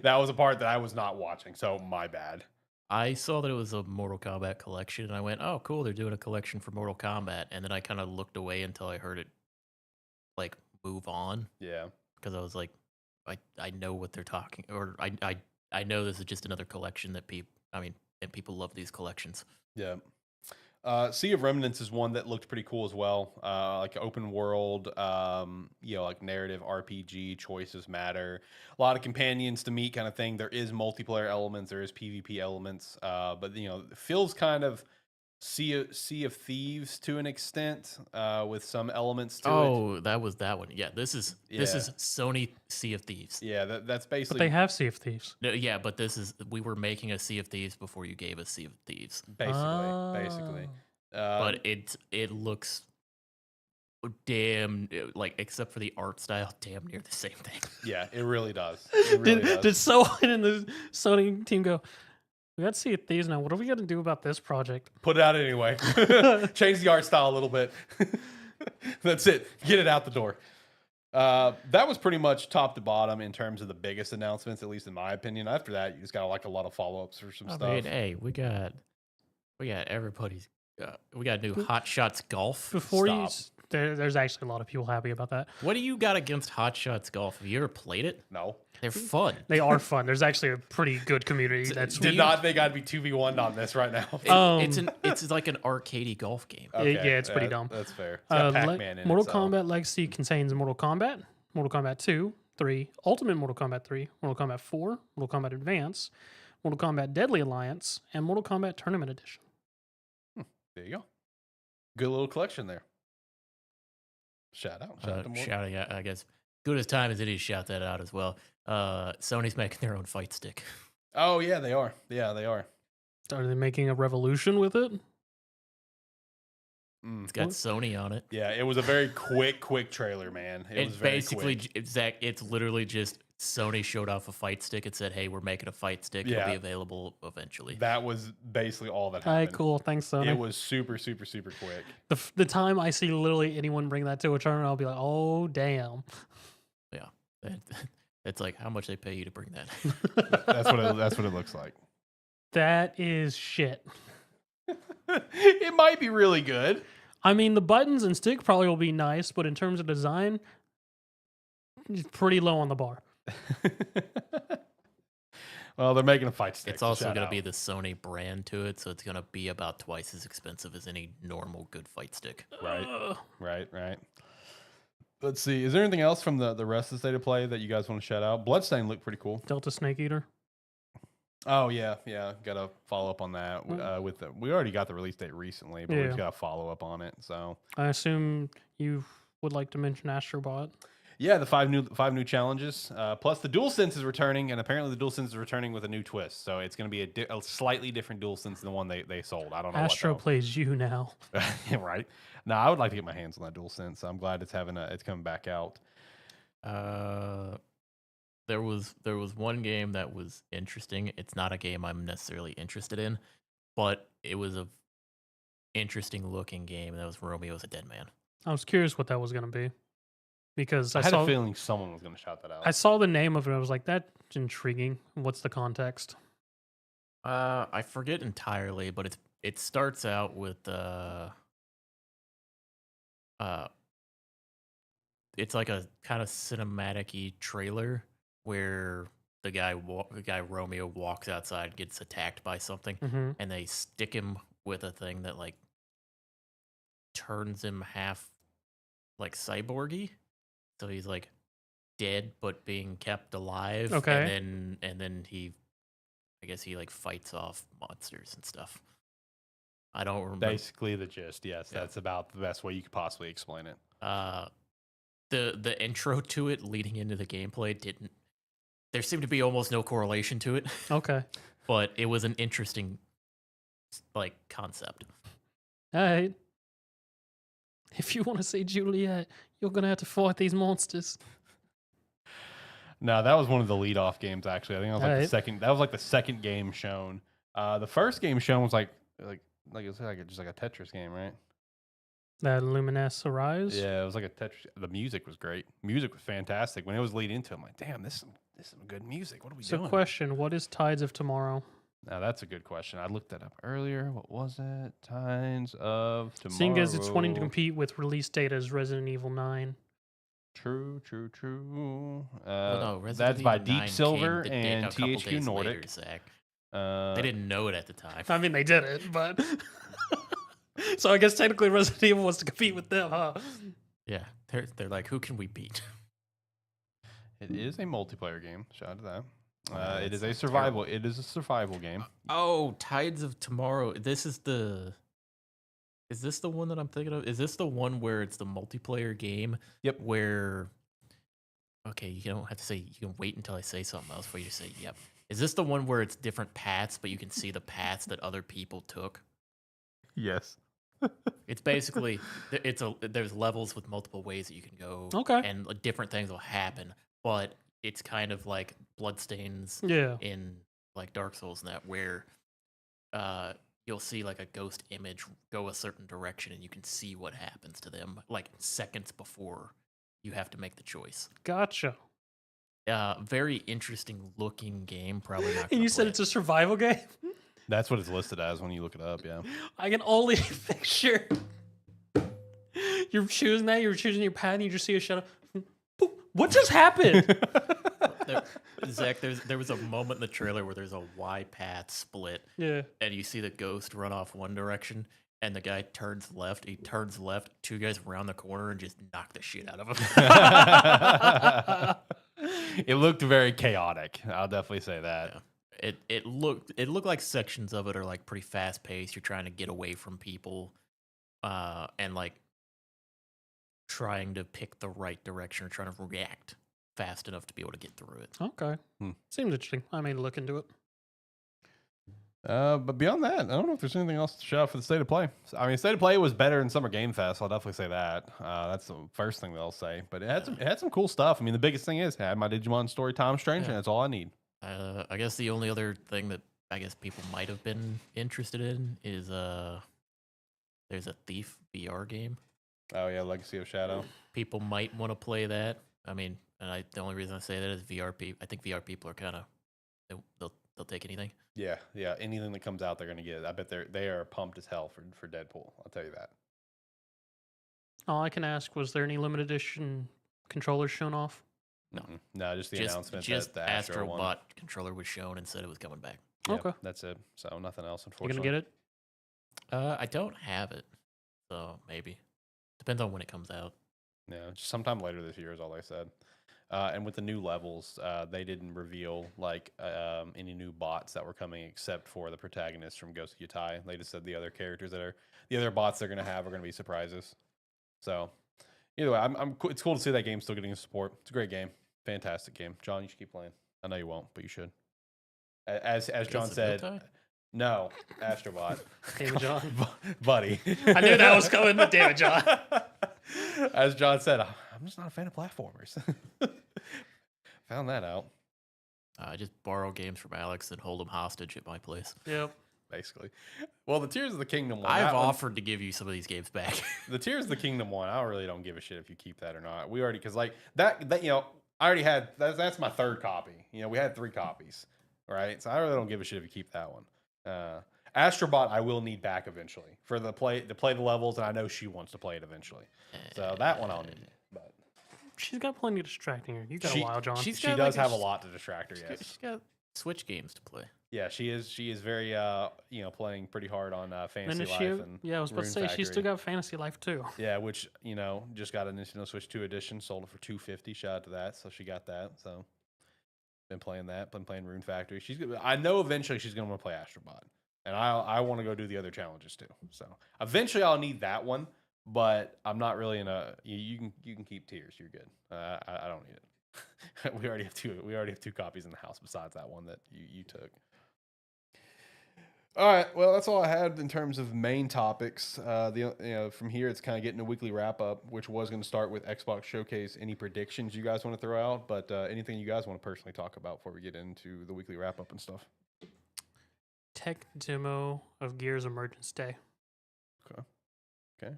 Speaker 1: That was a part that I was not watching, so my bad.
Speaker 2: I saw that it was a Mortal Kombat collection, and I went, "Oh, cool! They're doing a collection for Mortal Kombat." And then I kind of looked away until I heard it, like, move on.
Speaker 1: Yeah,
Speaker 2: because I was like, I know what they're talking, or I know this is just another collection that and people love these collections.
Speaker 1: Yeah. Sea of Remnants is one that looked pretty cool as well. Like open world, like narrative RPG, choices matter. A lot of companions to meet kind of thing. There is multiplayer elements, there is PvP elements, but it feels kind of Sea of Thieves to an extent, with some elements to it.
Speaker 2: Oh, that was that one. Yeah, this is Sony Sea of Thieves.
Speaker 1: Yeah, that's basically.
Speaker 3: But they have Sea of Thieves.
Speaker 2: No, yeah, but we were making a Sea of Thieves before you gave us Sea of Thieves.
Speaker 1: Basically.
Speaker 2: But it looks damn, like, except for the art style, damn near the same thing.
Speaker 1: Yeah, it really does. It really does.
Speaker 3: Did someone in the Sony team go, we got Sea of Thieves now, what are we going to do about this project?
Speaker 1: Put it out anyway. Change the art style a little bit. That's it. Get it out the door. That was pretty much top to bottom in terms of the biggest announcements, at least in my opinion. After that, you just got like a lot of follow-ups for some stuff.
Speaker 2: Mean, hey, we got everybody's. We got new Hot Shots Golf.
Speaker 3: Before There's actually a lot of people happy about that.
Speaker 2: What do you got against Hot Shots Golf? Have you ever played it?
Speaker 1: No.
Speaker 2: They're fun.
Speaker 3: They are fun. There's actually a pretty good community. That's
Speaker 1: Did not think I'd be 2v1 on this right now.
Speaker 2: It's like an arcadey golf game.
Speaker 3: Yeah, it's pretty dumb.
Speaker 1: That's fair. It's got Pac-Man in
Speaker 3: Mortal
Speaker 1: it, so-
Speaker 3: Kombat Legacy contains Mortal Kombat, Mortal Kombat 2, 3, Ultimate Mortal Kombat 3, Mortal Kombat 4, Mortal Kombat Advance, Mortal Kombat Deadly Alliance, and Mortal Kombat Tournament Edition.
Speaker 1: There you go. Good little collection there. Shout out to Mortal.
Speaker 2: Shouting out, I guess. Good as time as it is, shout that out as well. Sony's making their own fight stick.
Speaker 1: Oh, yeah, they are. Yeah, they are.
Speaker 3: Are they making a revolution with it?
Speaker 2: It's got Sony on it.
Speaker 1: Yeah, it was a very quick trailer, man. It was very
Speaker 2: basically,
Speaker 1: quick.
Speaker 2: Zach, it's literally just Sony showed off a fight stick and said, hey, we're making a fight stick. It'll be available eventually.
Speaker 1: That was basically all that
Speaker 3: All
Speaker 1: happened.
Speaker 3: right, cool. Thanks, Sony.
Speaker 1: It was super quick.
Speaker 3: The time I see literally anyone bring that to a tournament, I'll be like, oh, damn.
Speaker 2: Yeah. It's like how much they pay you to bring that.
Speaker 1: That's what it looks like.
Speaker 3: That is shit.
Speaker 1: It might be really good.
Speaker 3: I mean, the buttons and stick probably will be nice, but in terms of design, it's pretty low on the bar.
Speaker 1: Well, they're making a fight stick.
Speaker 2: It's also going to be the Sony brand to it, so it's going to be about twice as expensive as any normal good fight stick.
Speaker 1: Right. Let's see. Is there anything else from the rest of the state of play that you guys want to shout out? Bloodstain looked pretty cool.
Speaker 3: Delta Snake Eater.
Speaker 1: Oh yeah. Got to follow up on that. We already got the release date recently, but we've got to follow up on it. So
Speaker 3: I assume you would like to mention Astrobot.
Speaker 1: yeah, the five new challenges. Plus the DualSense is returning, and apparently the DualSense is returning with a new twist. So it's going to be a slightly different DualSense than the one they sold. I don't know.
Speaker 3: Astro
Speaker 1: what,
Speaker 3: plays you now.
Speaker 1: Right. No, I would like to get my hands on that DualSense. So I'm glad it's coming back out.
Speaker 2: There was one game that was interesting. It's not a game I'm necessarily interested in, but it was a interesting looking game. That was Romeo's a Dead Man.
Speaker 3: I was curious what that was going to be because
Speaker 1: I had a feeling someone was going to shout that out.
Speaker 3: I saw the name of it. I was like, that's intriguing. What's the context?
Speaker 2: I forget entirely, but it starts out with it's like a kind of cinematic-y trailer where the guy Romeo walks outside, gets attacked by something, and they stick him with a thing that like turns him half like cyborgy, so he's like dead but being kept alive.
Speaker 3: Okay,
Speaker 2: and then I guess he like fights off monsters and stuff. I don't remember.
Speaker 1: Basically the gist. Yes, that's about the best way you could possibly explain it.
Speaker 2: The intro to it leading into the gameplay there seemed to be almost no correlation to it.
Speaker 3: Okay.
Speaker 2: But it was an interesting like concept.
Speaker 3: All right. If you want to see Juliet, you're going to have to fight these monsters.
Speaker 1: No, that was one of the lead-off games actually. I think that was like
Speaker 3: Right.
Speaker 1: the second. That was like the second game shown. The first game shown was like it's like just like a Tetris game, right?
Speaker 3: That Luminous Arise?
Speaker 1: Yeah, it was like a Tetris. The music was great. Music was fantastic. When it was leading into it, I'm like, damn, this is some good music. What are we doing?
Speaker 3: So question, what is Tides of Tomorrow?
Speaker 1: Now that's a good question. I looked that up earlier. What was it? Tides of Tomorrow.
Speaker 3: Seeing as it's wanting to compete with release date as Resident Evil 9.
Speaker 1: True.
Speaker 2: No, Resident
Speaker 1: That's by
Speaker 2: Evil
Speaker 1: Deep
Speaker 2: 9
Speaker 1: Silver
Speaker 2: came
Speaker 1: and
Speaker 2: a couple
Speaker 1: THQ
Speaker 2: days
Speaker 1: Nordic.
Speaker 2: later, Zach. They didn't know it at the time.
Speaker 3: I mean, they did it, but... So I guess technically Resident Evil was to compete with them, huh?
Speaker 2: Yeah, they're like, who can we beat?
Speaker 1: It is a multiplayer game. Shout out to that. It is a survival. It is a survival game.
Speaker 2: Oh, Tides of Tomorrow. Is this the one that I'm thinking of? Is this the one where it's the multiplayer game?
Speaker 1: Yep.
Speaker 2: Where, okay, you don't have to say, you can wait until I say something else for you to say, yep. Is this the one where it's different paths, but you can see the paths that other people took?
Speaker 1: Yes.
Speaker 2: It's basically, there's levels with multiple ways that you can go.
Speaker 3: Okay.
Speaker 2: And different things will happen, but it's kind of like Bloodstains
Speaker 3: Yeah.
Speaker 2: in like Dark Souls and that, where you'll see like a ghost image go a certain direction and you can see what happens to them like seconds before you have to make the choice.
Speaker 3: Gotcha.
Speaker 2: Very interesting looking game. Probably not.
Speaker 3: And you said it's a survival game?
Speaker 1: That's what it's listed as when you look it up, yeah.
Speaker 3: I can only picture you're choosing that. You're choosing your path, and you just see a shadow. What just happened?
Speaker 2: Zach, there was a moment in the trailer where there's a Y path split.
Speaker 3: Yeah.
Speaker 2: And you see the ghost run off one direction, and the guy turns left. He turns left. Two guys round the corner and just knock the shit out of him.
Speaker 1: It looked very chaotic. I'll definitely say that.
Speaker 2: Yeah. It looked like sections of it are like pretty fast paced. You're trying to get away from people, and like trying to pick the right direction or trying to react fast enough to be able to get through it.
Speaker 3: Okay. Seems interesting. I may look into it.
Speaker 1: But beyond that, I don't know if there's anything else to shout out for the State of Play. I mean, State of Play was better than Summer Game Fest. I'll definitely say that. That's the first thing they'll say. But it had some cool stuff. I mean, the biggest thing is I had my Digimon story Time Strange, and that's all I need.
Speaker 2: I guess the only other thing that I guess people might have been interested in is there's a Thief VR game.
Speaker 1: Oh yeah, Legacy of Shadow.
Speaker 2: People might want to play that. I mean, the only reason I say that is VR people. I think VR people are kind of they'll take anything.
Speaker 1: Yeah. Anything that comes out, they're gonna get. I bet they are pumped as hell for Deadpool. I'll tell you that.
Speaker 3: All I can ask, was there any limited edition controllers shown off?
Speaker 2: No.
Speaker 1: No, just the announcement
Speaker 2: Just
Speaker 1: that the Astro
Speaker 2: Astrobot
Speaker 1: one.
Speaker 2: controller was shown and said it was coming back.
Speaker 1: Yeah,
Speaker 3: Okay.
Speaker 1: that's it. So nothing else,
Speaker 3: You
Speaker 1: unfortunately.
Speaker 3: gonna get it?
Speaker 2: I don't have it, so maybe depends on when it comes out.
Speaker 1: Yeah, just sometime later this year is all they said. And with the new levels, they didn't reveal like any new bots that were coming except for the protagonists from Ghost of Yutai. They just said the other characters the other bots they're gonna have are gonna be surprises. So either way, it's cool to see that game still getting support. It's a great game, fantastic game. John, you should keep playing. I know you won't, but you should. As John said, no, Astrobot.
Speaker 3: David John.
Speaker 1: Buddy.
Speaker 3: I knew that was coming, but damn it, John.
Speaker 1: As John said, I'm just not a fan of platformers. Found that out.
Speaker 2: I just borrow games from Alex and hold them hostage at my place.
Speaker 3: Yep.
Speaker 1: Basically. Well, the Tears of the Kingdom one.
Speaker 2: I've offered to give you some of these games back.
Speaker 1: The Tears of the Kingdom one, I really don't give a shit if you keep that or not. We already, because like that, I already had, that's my third copy. We had 3 copies, right? So I really don't give a shit if you keep that one. Astrobot, I will need back eventually for to play the levels, and I know she wants to play it eventually. So that one I'll need. But
Speaker 3: She's got plenty distracting her. You got a while, John.
Speaker 2: she's
Speaker 1: she
Speaker 2: got,
Speaker 1: does
Speaker 2: like,
Speaker 1: have a lot to distract her. Yes,
Speaker 2: She's got Switch games to play.
Speaker 1: yeah, she is very playing pretty hard on Fantasy
Speaker 3: And
Speaker 1: Life
Speaker 3: she,
Speaker 1: and
Speaker 3: yeah, I was about to say she's still
Speaker 1: Factory.
Speaker 3: got Fantasy Life too.
Speaker 1: Yeah, which just got a Nintendo Switch 2 edition, sold it for $250. Shout out to that. So she got that. So been playing that. Been playing Rune Factory. I know eventually she's gonna want to play Astrobot, and I want to go do the other challenges too. So eventually I'll need that one, but I'm not really in a. You can keep Tears. You're good. I don't need it. We already have 2. We already have 2 copies in the house besides that one that you took. All right, well, that's all I had in terms of main topics. From here, it's kind of getting a weekly wrap up, which was going to start with Xbox Showcase. Any predictions you guys want to throw out, but anything you guys want to personally talk about before we get into the weekly wrap up and stuff.
Speaker 3: Tech demo of Gears Emergence Day.
Speaker 1: Okay.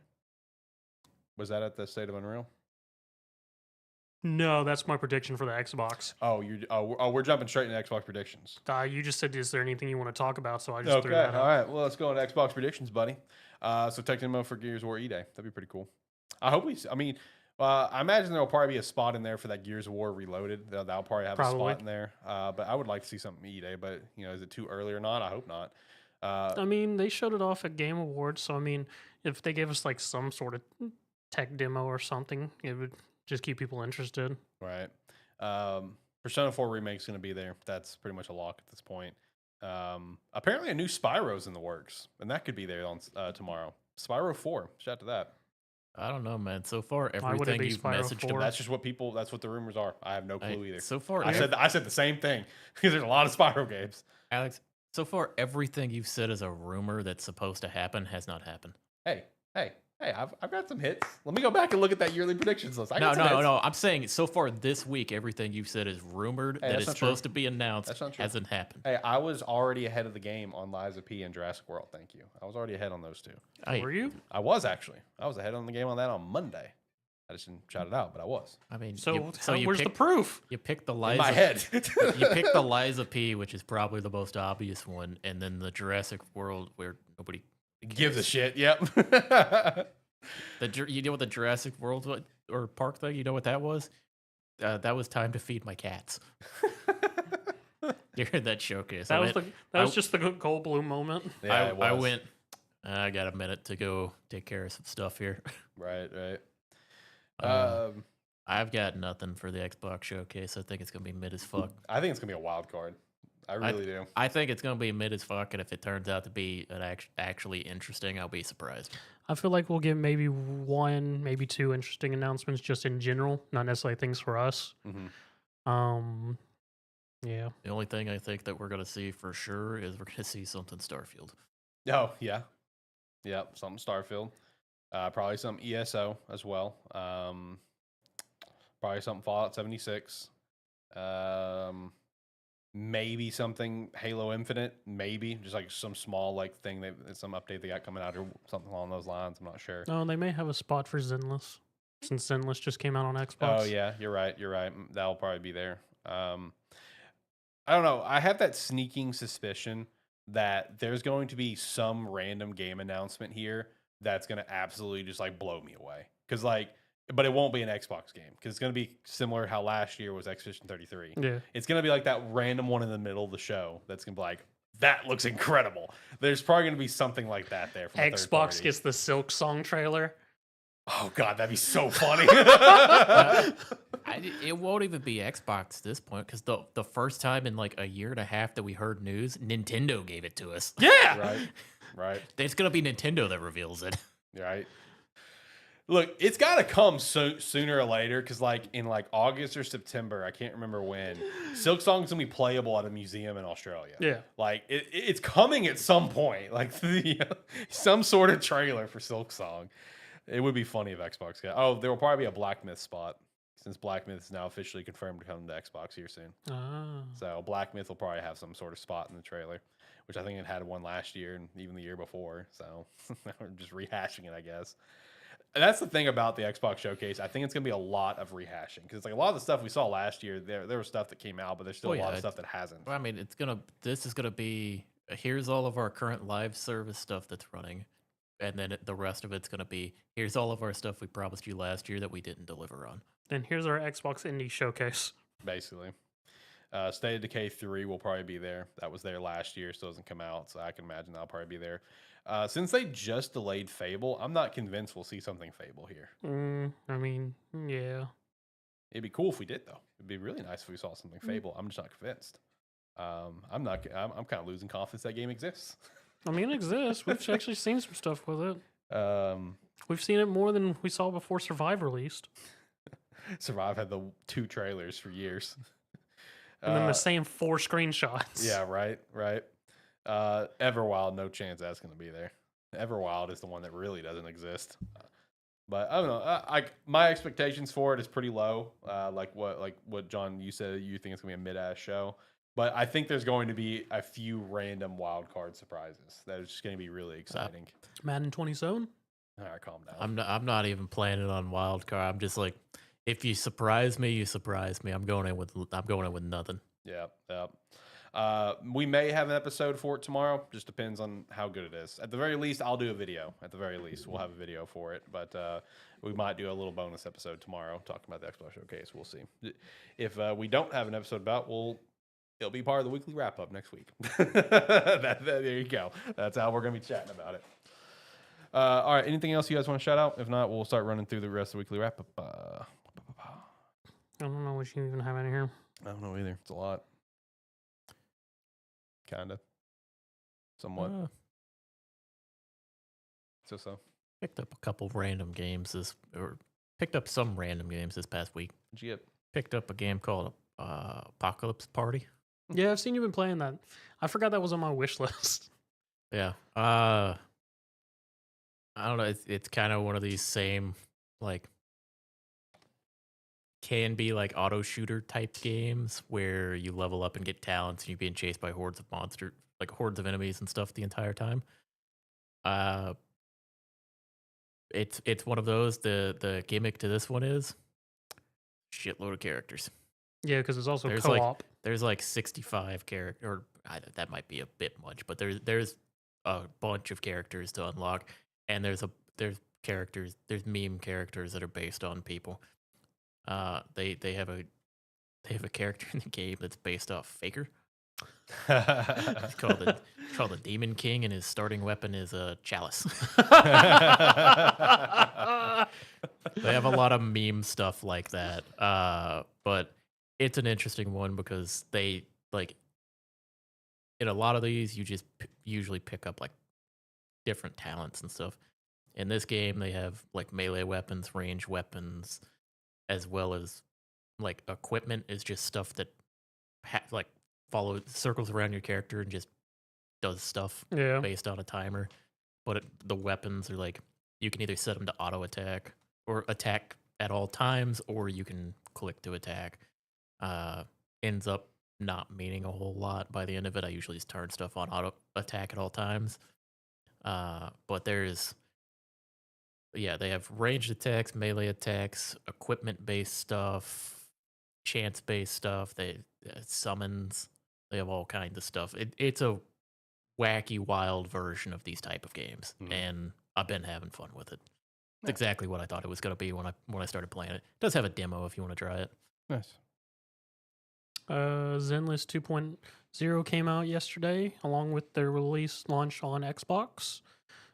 Speaker 1: Was that at the State of Unreal?
Speaker 3: No, that's my prediction for the Xbox.
Speaker 1: Oh, we're jumping straight into Xbox predictions.
Speaker 3: You just said, is there anything you want to talk about? So I just
Speaker 1: Okay,
Speaker 3: threw that
Speaker 1: all
Speaker 3: out.
Speaker 1: right. Well, let's go into Xbox predictions, buddy. So tech demo for Gears of War E-Day. That'd be pretty cool. I hope I imagine there'll probably be a spot in there for that Gears of War Reloaded. That'll probably have a spot in there. But I would like to see something E-Day. But is it too early or not? I hope not.
Speaker 3: They showed it off at Game Awards. So if they gave us like some sort of tech demo or something, it would just keep people interested.
Speaker 1: Right. Persona 4 Remake's going to be there. That's pretty much a lock at this point. Apparently a new Spyro's in the works, and that could be there on tomorrow. Spyro 4. Shout out to that.
Speaker 2: I don't know, man. So far,
Speaker 3: Why would it
Speaker 2: everything
Speaker 3: be
Speaker 2: you've
Speaker 3: Spyro
Speaker 2: messaged
Speaker 3: 4?
Speaker 1: That's just that's what the rumors are. I have no clue either.
Speaker 2: So far,
Speaker 1: I said the same thing because there's a lot of Spyro games.
Speaker 2: Alex, so far, everything you've said is a rumor that's supposed to happen has not happened.
Speaker 1: Hey, I've got some hits. Let me go back and look at that yearly predictions list.
Speaker 2: No. I'm saying so far this week, everything you've said is rumored that is supposed to be announced.
Speaker 1: That's not true.
Speaker 2: Hasn't happened.
Speaker 1: Hey, I was already ahead of the game on Lies of P and Jurassic World. Thank you. I was already ahead on those 2.
Speaker 3: Were you?
Speaker 1: I was actually. I was ahead on the game on that on Monday. I just didn't shout it out, but I was.
Speaker 2: I mean,
Speaker 3: Where's the proof?
Speaker 2: You picked the
Speaker 1: In
Speaker 2: Liza.
Speaker 1: my head.
Speaker 2: You picked the Liza P, which is probably the most obvious one, and then the Jurassic World, where nobody
Speaker 1: Gives a shit. Yep.
Speaker 2: You know what the Jurassic World or park thing? You know what that was? That was time to feed my cats. During that showcase,
Speaker 3: That was
Speaker 2: I-
Speaker 3: just the Gold Blue moment.
Speaker 1: Yeah, it was.
Speaker 2: I went. I got a minute to go take care of some stuff here.
Speaker 1: Right, right.
Speaker 2: I've got nothing for the Xbox showcase. I think it's gonna be mid as fuck.
Speaker 1: I think it's gonna be a wild card. I really do.
Speaker 2: I think it's gonna be mid as fuck, and if it turns out to be actually interesting, I'll be surprised.
Speaker 3: I feel like we'll get maybe one, maybe two interesting announcements just in general, not necessarily things for us. Yeah.
Speaker 2: The only thing I think that we're gonna see for sure is we're gonna see something Starfield.
Speaker 1: Oh yeah, yeah. Something Starfield. Probably some ESO as well. Probably something Fallout 76. Maybe something Halo Infinite. Maybe just like some small like thing some update they got coming out or something along those lines. I'm not sure.
Speaker 3: Oh, they may have a spot for Zenless since Zenless just came out on Xbox.
Speaker 1: Oh yeah, you're right. You're right. That'll probably be there. I don't know. I have that sneaking suspicion that there's going to be some random game announcement here that's going to absolutely just like blow me away. Because but it won't be an Xbox game because it's going to be similar how last year was Expedition 33.
Speaker 3: Yeah.
Speaker 1: It's going to be like that random one in the middle of the show that's going to be like, that looks incredible. There's probably going to be something like that there from
Speaker 3: Xbox gets the Silk Song trailer.
Speaker 1: Oh god, that'd be so funny.
Speaker 2: It won't even be Xbox at this point because the first time in like a year and a half that we heard news, Nintendo gave it to us.
Speaker 3: Yeah.
Speaker 1: Right.
Speaker 2: It's gonna be Nintendo that reveals it.
Speaker 1: Right. Look, it's got to come sooner or later because, like, in like August or September, I can't remember when, Silk Song's gonna be playable at a museum in Australia.
Speaker 3: Yeah.
Speaker 1: Like, it's coming at some point. Like, some sort of trailer for Silk Song. It would be funny if Xbox got. Oh, there will probably be a Black Myth spot since Black Myth is now officially confirmed to come to Xbox here soon.
Speaker 3: Ah.
Speaker 1: So Black Myth will probably have some sort of spot in the trailer, which I think it had one last year and even the year before. So we're just rehashing it, I guess. And that's the thing about the Xbox showcase. I think it's gonna be a lot of rehashing because like a lot of the stuff we saw last year, there was stuff that came out, but there's still a lot of stuff that hasn't.
Speaker 2: I mean, this is gonna be here's all of our current live service stuff that's running. And then the rest of it's going to be, here's all of our stuff we promised you last year that we didn't deliver on.
Speaker 3: Then here's our Xbox Indie Showcase.
Speaker 1: Basically. State of Decay 3 will probably be there. That was there last year, still doesn't come out, so I can imagine that'll probably be there. Since they just delayed Fable, I'm not convinced we'll see something Fable here.
Speaker 3: I mean, yeah.
Speaker 1: It'd be cool if we did, though. It'd be really nice if we saw something Fable. I'm just not convinced. I'm kind of losing confidence that game exists.
Speaker 3: I mean, it exists. We've actually seen some stuff with it.
Speaker 1: Um,
Speaker 3: We've seen it more than we saw before Survive released.
Speaker 1: Survive had the 2 trailers for years.
Speaker 3: And then the same 4 screenshots.
Speaker 1: Yeah, right. Everwild, no chance that's going to be there. Everwild is the one that really doesn't exist. But I don't know. My expectations for it is pretty low. Like what John, you said, you think it's going to be a mid-ass show. But I think there's going to be a few random wild card surprises that is just going to be really exciting.
Speaker 3: Madden 27?
Speaker 1: All right, calm down.
Speaker 2: I'm not even planning on wild card. I'm just like, if you surprise me, you surprise me. I'm going in with nothing.
Speaker 1: Yeah. We may have an episode for it tomorrow. Just depends on how good it is. At the very least, I'll do a video. At the very least, we'll have a video for it. But we might do a little bonus episode tomorrow talking about the Xbox Showcase. We'll see. If we don't have an episode about, it'll be part of the weekly wrap up next week. There you go. That's how we're going to be chatting about it. All right. Anything else you guys want to shout out? If not, we'll start running through the rest of the weekly wrap up.
Speaker 3: I don't know what you even have in here.
Speaker 1: I don't know either. It's a lot. Kind of. Somewhat. So.
Speaker 2: Picked up some random games this past week.
Speaker 1: What'd you get?
Speaker 2: Picked up a game called Apocalypse Party.
Speaker 3: Yeah, I've seen you been playing that. I forgot that was on my wish list.
Speaker 2: Yeah. I don't know. It's kind of one of these same, like, can be like auto shooter type games where you level up and get talents and you're being chased by hordes of enemies and stuff the entire time. It's one of those. The gimmick to this one is shitload of characters.
Speaker 3: Yeah, because it's also
Speaker 2: there's
Speaker 3: co-op.
Speaker 2: There's like 65 characters, or that might be a bit much, but there's a bunch of characters to unlock, and there's characters. There's meme characters that are based on people. They have a character in the game that's based off Faker. It's called the Demon King, and his starting weapon is a chalice. They have a lot of meme stuff like that. But it's an interesting one because they like in a lot of these you just usually pick up like different talents and stuff. In this game, they have like melee weapons, range weapons, as well as like equipment is just stuff that like follows circles around your character and just does stuff
Speaker 3: Yeah.
Speaker 2: based on a timer. But the weapons are like you can either set them to auto attack or attack at all times, or you can click to attack. Ends up not meaning a whole lot by the end of it. I usually just turn stuff on auto attack at all times. But they have ranged attacks, melee attacks, equipment based stuff, chance based stuff. They summons. They have all kinds of stuff. It's a wacky, wild version of these type of games, and I've been having fun with it. It's exactly what I thought it was going to be when I started playing it. It does have a demo if you want to try it.
Speaker 1: Nice.
Speaker 3: Zenless 2.0 came out yesterday, along with their release launch on Xbox.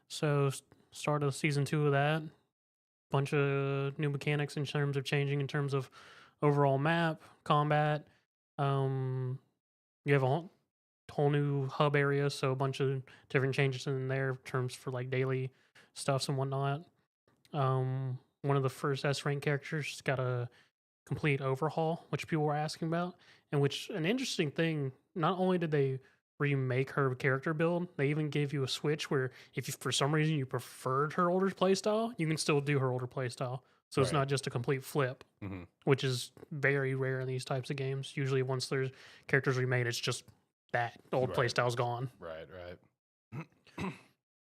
Speaker 3: So start of season 2 of that. Bunch of new mechanics in terms of overall map, combat. You have a whole new hub area, so a bunch of different changes in there in terms for like daily stuffs and whatnot. One of the first S rank characters got a complete overhaul, which people were asking about, and which an interesting thing. Not only did they remake her character build, they even gave you a switch where if you, for some reason you preferred her older playstyle, you can still do her older playstyle. So it's not just a complete flip, which is very rare in these types of games. Usually once there's characters remade, it's just that old playstyle's gone.
Speaker 1: Right.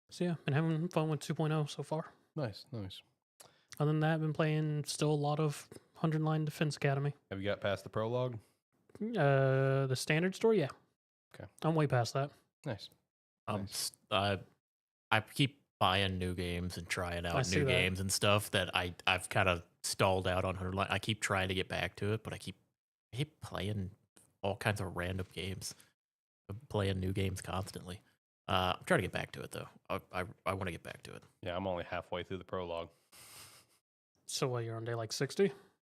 Speaker 3: So yeah, been having fun with 2.0 so far.
Speaker 1: Nice.
Speaker 3: Other than that, I've been playing still a lot of 100 Line Defense Academy.
Speaker 1: Have you got past the prologue?
Speaker 3: The standard story, yeah.
Speaker 1: Okay.
Speaker 3: I'm way past that.
Speaker 1: Nice.
Speaker 2: I keep buying new games and trying out new games and stuff that I've kind of stalled out on 100 Line. I keep trying to get back to it, but I keep playing all kinds of random games. I'm playing new games constantly. I'm trying to get back to it though. I want to get back to it.
Speaker 1: Yeah, I'm only halfway through the prologue.
Speaker 3: So what, you're on day like 60?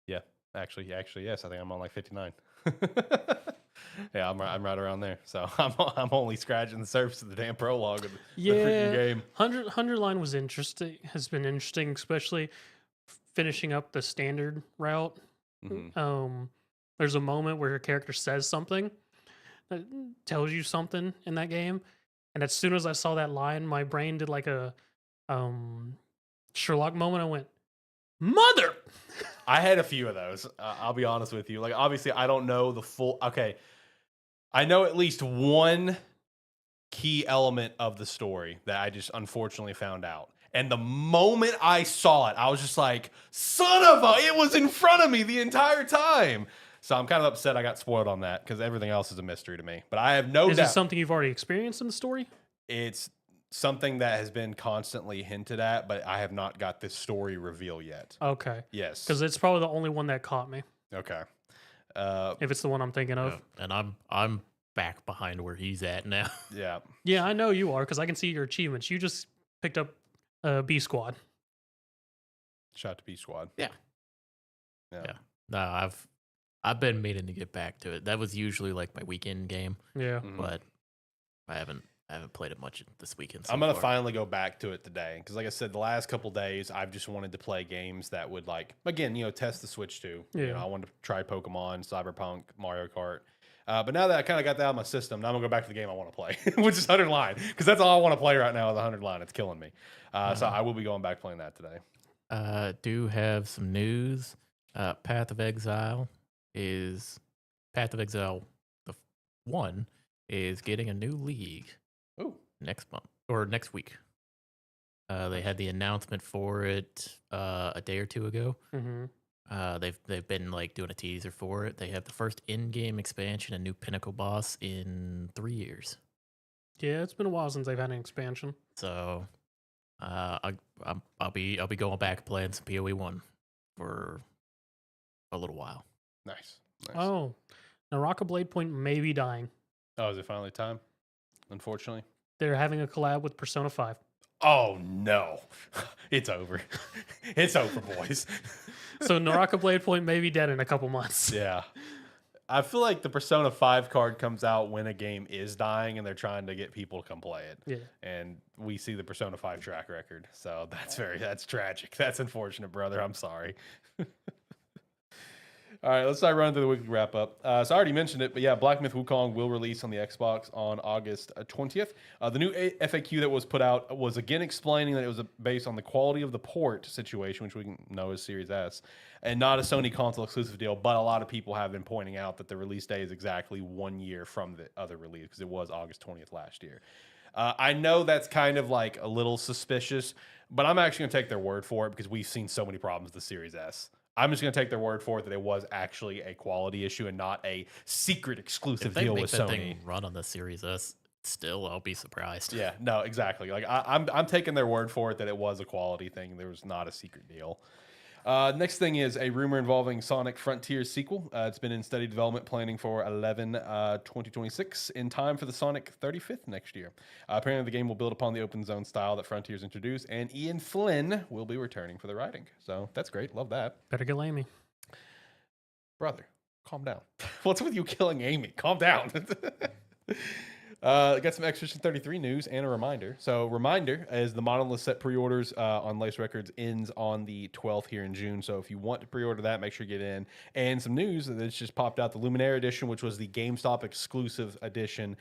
Speaker 1: Yeah, actually, yes. I think I'm on like 59. Yeah, I'm right around there. So I'm only scratching the surface of the damn prologue of the freaking game.
Speaker 3: 100 Line was interesting. Has been interesting, especially finishing up the standard route. There's a moment where your character says something that tells you something in that game, and as soon as I saw that line, my brain did like a Sherlock moment. I went, "Mother!"
Speaker 1: I had a few of those. I'll be honest with you. Like, obviously, I don't know the full. Okay, I know at least one key element of the story that I just unfortunately found out. And the moment I saw it, I was just like, "Son of a!" It was in front of me the entire time. So I'm kind of upset I got spoiled on that because everything else is a mystery to me. But I have no doubt.
Speaker 3: Is it something you've already experienced in the story?
Speaker 1: It's something that has been constantly hinted at, but I have not got this story reveal yet.
Speaker 3: Okay.
Speaker 1: Yes.
Speaker 3: Because it's probably the only one that caught me.
Speaker 1: Okay.
Speaker 3: If it's the one I'm thinking of.
Speaker 2: And I'm back behind where he's at now.
Speaker 1: Yeah.
Speaker 3: Yeah, I know you are because I can see your achievements. You just picked up B Squad.
Speaker 1: Shot to B Squad.
Speaker 2: Yeah. No, I've been meaning to get back to it. That was usually like my weekend game.
Speaker 3: Yeah.
Speaker 2: But I haven't played it much this weekend.
Speaker 1: I'm gonna finally go back to it today because, like I said, the last couple days I've just wanted to play games that would, like, again, test the Switch too.
Speaker 3: Yeah.
Speaker 1: I wanted to try Pokemon, Cyberpunk, Mario Kart. But now that I kind of got that out of my system, now I'm gonna go back to the game I want to play, which is 100 Line, because that's all I want to play right now is 100 Line. It's killing me. So I will be going back playing that today.
Speaker 2: Do have some news. Path of Exile the 1 is getting a new league.
Speaker 1: Ooh.
Speaker 2: Next month or next week. They had the announcement for it a day or two ago. They've been like doing a teaser for it. They have the first in-game expansion, a new pinnacle boss in 3 years.
Speaker 3: Yeah, it's been a while since they've had an expansion.
Speaker 2: So I'll be going back playing some PoE1 for a little while.
Speaker 1: Nice.
Speaker 3: Oh, Naraka Blade Point may be dying.
Speaker 1: Oh, is it finally time? Unfortunately.
Speaker 3: They're having a collab with Persona 5.
Speaker 1: Oh no, it's over. It's over, boys.
Speaker 3: So Naraka Blade Point may be dead in a couple months.
Speaker 1: Yeah. I feel like the Persona 5 card comes out when a game is dying and they're trying to get people to come play it.
Speaker 3: Yeah.
Speaker 1: And we see the Persona 5 track record. So that's tragic. That's unfortunate, brother. I'm sorry. All right, let's start running through the weekly wrap up. So I already mentioned it, but yeah, Black Myth Wukong will release on the Xbox on August 20th. The new FAQ that was put out was again explaining that it was based on the quality of the port situation, which we can know is Series S, and not a Sony console exclusive deal. But a lot of people have been pointing out that the release day is exactly 1 year from the other release because it was August 20th last year. I know that's kind of like a little suspicious, but I'm actually going to take their word for it because we've seen so many problems with the Series S. I'm just going to take their word for it that it was actually a quality issue and not a secret exclusive
Speaker 2: If they
Speaker 1: deal
Speaker 2: make
Speaker 1: with
Speaker 2: that
Speaker 1: Sony.
Speaker 2: thing run on the Series S, still, I'll be surprised.
Speaker 1: Yeah, no, exactly. Like I'm taking their word for it that it was a quality thing. There was not a secret deal. Next thing is a rumor involving Sonic Frontiers sequel. It's been in steady development planning for 11/2026 in time for the Sonic 35th next year. Apparently, the game will build upon the open zone style that Frontiers introduced, and Ian Flynn will be returning for the writing. So that's great. Love that.
Speaker 3: Better get Amy.
Speaker 1: Brother, calm down. What's with you killing Amy? Calm down. Got some Expedition 33 news and a reminder. So, reminder is the Monolith set pre-orders on Lace Records ends on the 12th here in June. So, if you want to pre-order that, make sure you get in. And some news that's just popped out: the Luminaire edition, which was the GameStop exclusive edition,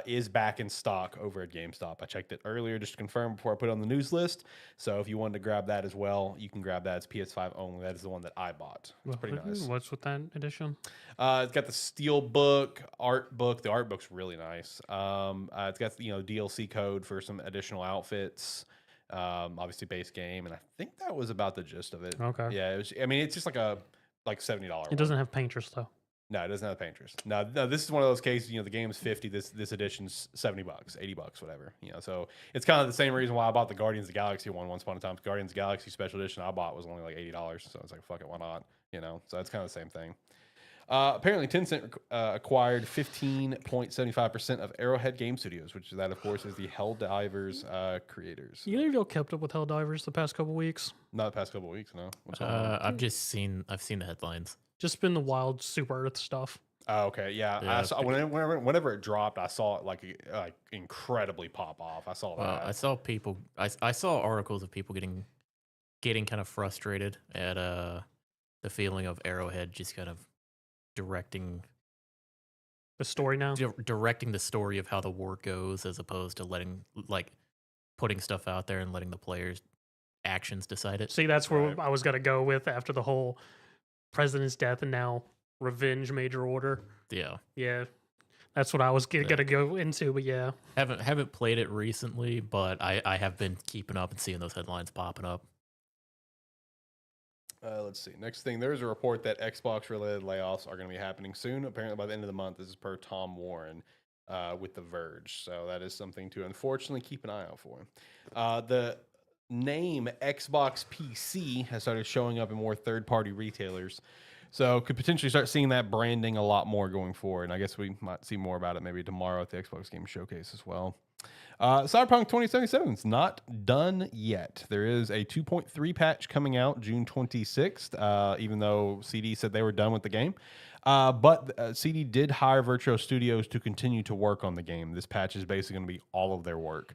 Speaker 1: is back in stock over at GameStop. I checked it earlier just to confirm before I put it on the news list. So, if you wanted to grab that as well, you can grab that. It's PS5 only. That is the one that I bought. It's pretty nice.
Speaker 3: What's with that edition?
Speaker 1: It's got the steel book, art book. The art book's really nice. It's got DLC code for some additional outfits. Obviously base game, and I think that was about the gist of it.
Speaker 3: Okay.
Speaker 1: Yeah, it was. I mean, it's just like $70.
Speaker 3: It doesn't have painters though.
Speaker 1: No, it doesn't have painters. No, this is one of those cases. The game's 50. This edition's $70, $80, whatever. So it's kind of the same reason why I bought the Guardians of the Galaxy one once upon a time. Guardians of the Galaxy Special Edition I bought was only like $80, so it's like fuck it, why not? So it's kind of the same thing. Apparently, Tencent acquired 15.75% of Arrowhead Game Studios, which that, of course, is the Helldivers creators.
Speaker 3: You know, y'all kept up with Helldivers the past couple weeks.
Speaker 1: Not the past couple of weeks, no. What's going on?
Speaker 2: I've seen the headlines.
Speaker 3: Just been the wild Super Earth stuff.
Speaker 1: Oh, okay, yeah.
Speaker 2: Yeah,
Speaker 1: I saw, whenever it dropped, I saw it like incredibly pop off. I saw that.
Speaker 2: I saw people. I saw articles of people getting kind of frustrated at the feeling of Arrowhead just kind of directing
Speaker 3: The story now.
Speaker 2: directing the story of how the war goes, as opposed to putting stuff out there and letting the players' actions decide it.
Speaker 3: See, that's where
Speaker 1: Right.
Speaker 3: I was gonna go with after the whole president's death and now revenge major order.
Speaker 2: Yeah,
Speaker 3: Yeah, that's what I was gonna go into. But yeah,
Speaker 2: haven't played it recently, but I have been keeping up and seeing those headlines popping up.
Speaker 1: Let's see. Next thing, there's a report that Xbox-related layoffs are going to be happening soon. Apparently, by the end of the month. This is per Tom Warren with The Verge. So that is something to unfortunately keep an eye out for. The name Xbox PC has started showing up in more third-party retailers. So could potentially start seeing that branding a lot more going forward. And I guess we might see more about it maybe tomorrow at the Xbox Game Showcase as well. Cyberpunk 2077 is not done yet. There is a 2.3 patch coming out June 26th, even though CD said they were done with the game. But CD did hire Virtuo Studios to continue to work on the game. This patch is basically going to be all of their work,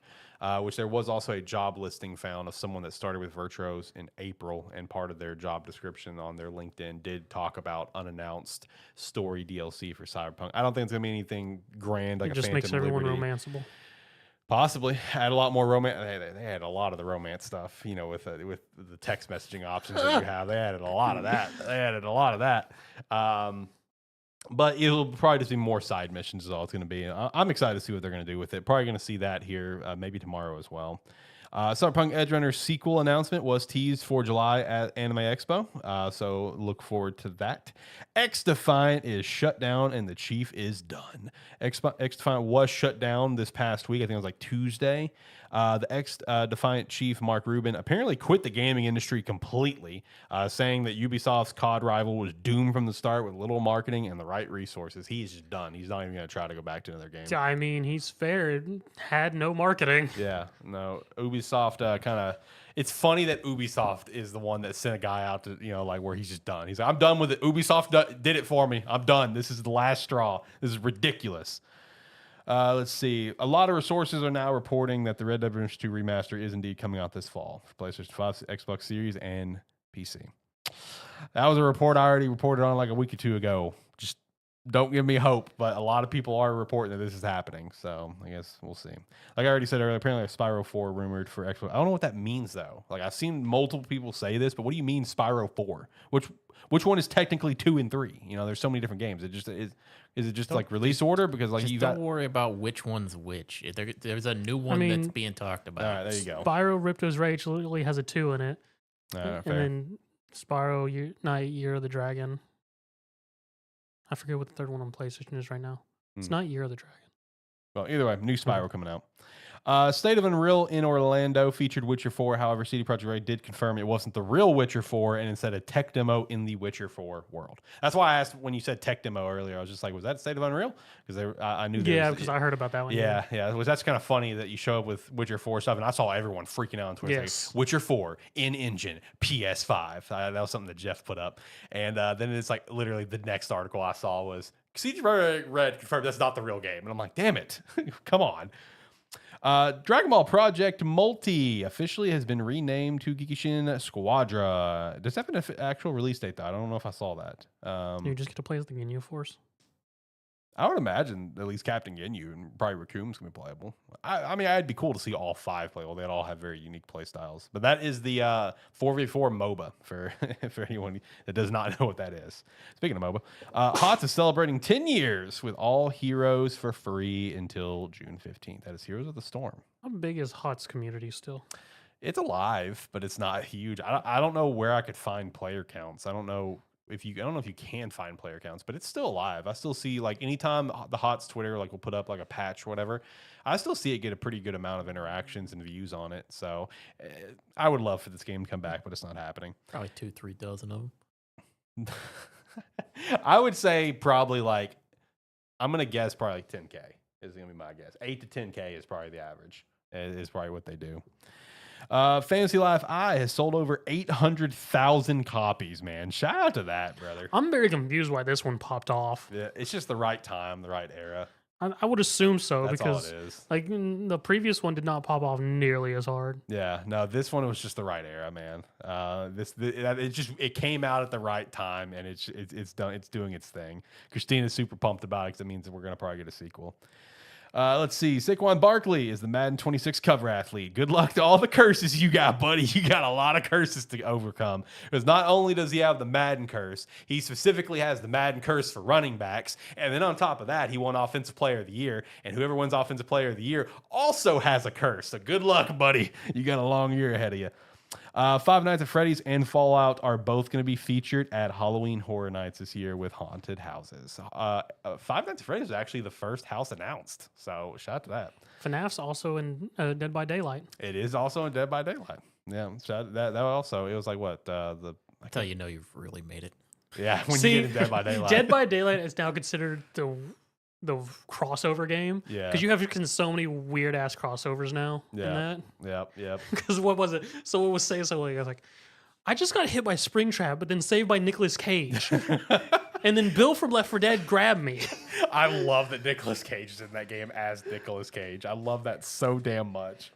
Speaker 1: which there was also a job listing found of someone that started with Virtuos in April, and part of their job description on their LinkedIn did talk about unannounced story DLC for Cyberpunk. I don't think it's going to be anything grand like
Speaker 3: it
Speaker 1: a
Speaker 3: just
Speaker 1: Phantom
Speaker 3: makes everyone
Speaker 1: Liberty.
Speaker 3: romanceable.
Speaker 1: Possibly add a lot more romance. They had a lot of the romance stuff, with the text messaging options that you have. They added a lot of that. But it'll probably just be more side missions is all it's going to be. I'm excited to see what they're going to do with it. Probably going to see that here maybe tomorrow as well. Cyberpunk Edge Runner sequel announcement was teased for July at Anime Expo, so look forward to that. X Defiant is shut down and the chief is done. X Defiant was shut down this past week. I think it was like Tuesday. The X Defiant chief, Mark Rubin, apparently quit the gaming industry completely, saying that Ubisoft's COD rival was doomed from the start with little marketing and the right resources. He's just done. He's not even going to try to go back to another game.
Speaker 3: I mean, he's fair. It had no marketing.
Speaker 1: Yeah, no. Ubisoft kind of. It's funny that Ubisoft is the one that sent a guy out to, like where he's just done. He's like, I'm done with it. Ubisoft did it for me. I'm done. This is the last straw. This is ridiculous. Let's see. A lot of resources are now reporting that the Red Dead Redemption 2 remaster is indeed coming out this fall for PlayStation 5, Xbox Series, and PC. That was a report I already reported on like a week or two ago. Just don't give me hope, but a lot of people are reporting that this is happening. So I guess we'll see. Like I already said earlier, apparently Spyro 4 rumored for Xbox. I don't know what that means though. Like I've seen multiple people say this, but what do you mean Spyro 4? Which one is technically 2 and 3? There's so many different games. It just is it just like release order? Because like you
Speaker 2: don't worry about which one's which. There's a new one that's being talked about.
Speaker 1: All right, there you go.
Speaker 3: Spyro Ripto's Rage literally has a 2 in it.
Speaker 1: And
Speaker 3: then Spyro Year of the Dragon. I forget what the third one on PlayStation is right now. It's not Year of the Dragon.
Speaker 1: Well, either way, new Spyro coming out. State of Unreal in Orlando featured Witcher 4. However, CD Projekt Red did confirm it wasn't the real Witcher 4 and instead a tech demo in the Witcher 4 world. That's why I asked when you said tech demo earlier. I was just like, was that State of Unreal? Because I knew.
Speaker 3: Yeah, because I heard about that one.
Speaker 1: Yeah. That's kind of funny that you show up with Witcher 4 stuff, and I saw everyone freaking out on Twitter.
Speaker 3: Yes.
Speaker 1: Like, Witcher 4 in engine PS5. That was something that Jeff put up, and then it's like literally the next article I saw was CD Projekt Red confirmed that's not the real game, and I'm like, damn it, come on. Dragon Ball Project Multi officially has been renamed to Gikishin Squadra. Does that have an actual release date, though? I don't know if I saw that.
Speaker 3: You just get to play as the Ginyu Force.
Speaker 1: I would imagine at least Captain Ginyu and probably Raccoon's going to be playable. I mean, it'd be cool to see all 5 playable. They'd all have very unique play styles. But that is the 4v4 MOBA for anyone that does not know what that is. Speaking of MOBA, HOTS is celebrating 10 years with all heroes for free until June 15th. That is Heroes of the Storm.
Speaker 3: How big is HOTS community still?
Speaker 1: It's alive, but it's not huge. I don't know where I could find player counts. I don't know if you can find player counts, but it's still alive. I still see like anytime the HOTS Twitter like will put up like a patch or whatever, I still see it get a pretty good amount of interactions and views on it. So I would love for this game to come back, but it's not happening.
Speaker 2: Probably 2-3 dozen of them.
Speaker 1: I would say probably like I'm gonna guess probably like 10K is gonna be my guess. 8 to 10K is probably the average. Is probably what they do. Fantasy Life I has sold over 800,000 copies, man. Shout out to that, brother.
Speaker 3: I'm very confused why this one popped off.
Speaker 1: Yeah, it's just the right time, the right era.
Speaker 3: I would assume so.
Speaker 1: That's
Speaker 3: because
Speaker 1: all it is.
Speaker 3: like the previous one did not pop off nearly as hard.
Speaker 1: Yeah, no, this one was just the right era, man. It came out at the right time, and it's done. It's doing its thing. Christina's super pumped about it because it means that we're gonna probably get a sequel. Let's see. Saquon Barkley is the Madden 26 cover athlete. Good luck to all the curses you got, buddy. You got a lot of curses to overcome. Because not only does he have the Madden curse, he specifically has the Madden curse for running backs. And then on top of that, he won Offensive Player of the Year. And whoever wins Offensive Player of the Year also has a curse. So good luck, buddy. You got a long year ahead of you. Five Nights at Freddy's and Fallout are both going to be featured at Halloween Horror Nights this year with haunted houses. Five Nights at Freddy's is actually the first house announced, so shout out to that.
Speaker 3: FNAF's also in Dead by Daylight.
Speaker 1: It is also in Dead by Daylight. Yeah, that also it was like what
Speaker 2: That's how you know you've really made it.
Speaker 1: Yeah, when you get in Dead by Daylight.
Speaker 3: Dead by Daylight is now considered the crossover game.
Speaker 1: Yeah.
Speaker 3: Because you have so many weird ass crossovers now.
Speaker 1: Yeah.
Speaker 3: In that.
Speaker 1: Yep.
Speaker 3: Because what was it? So it was saying something. I was like, I just got hit by Springtrap, but then saved by Nicolas Cage. And then Bill from Left 4 Dead grabbed me.
Speaker 1: I love that Nicolas Cage is in that game as Nicolas Cage. I love that so damn much.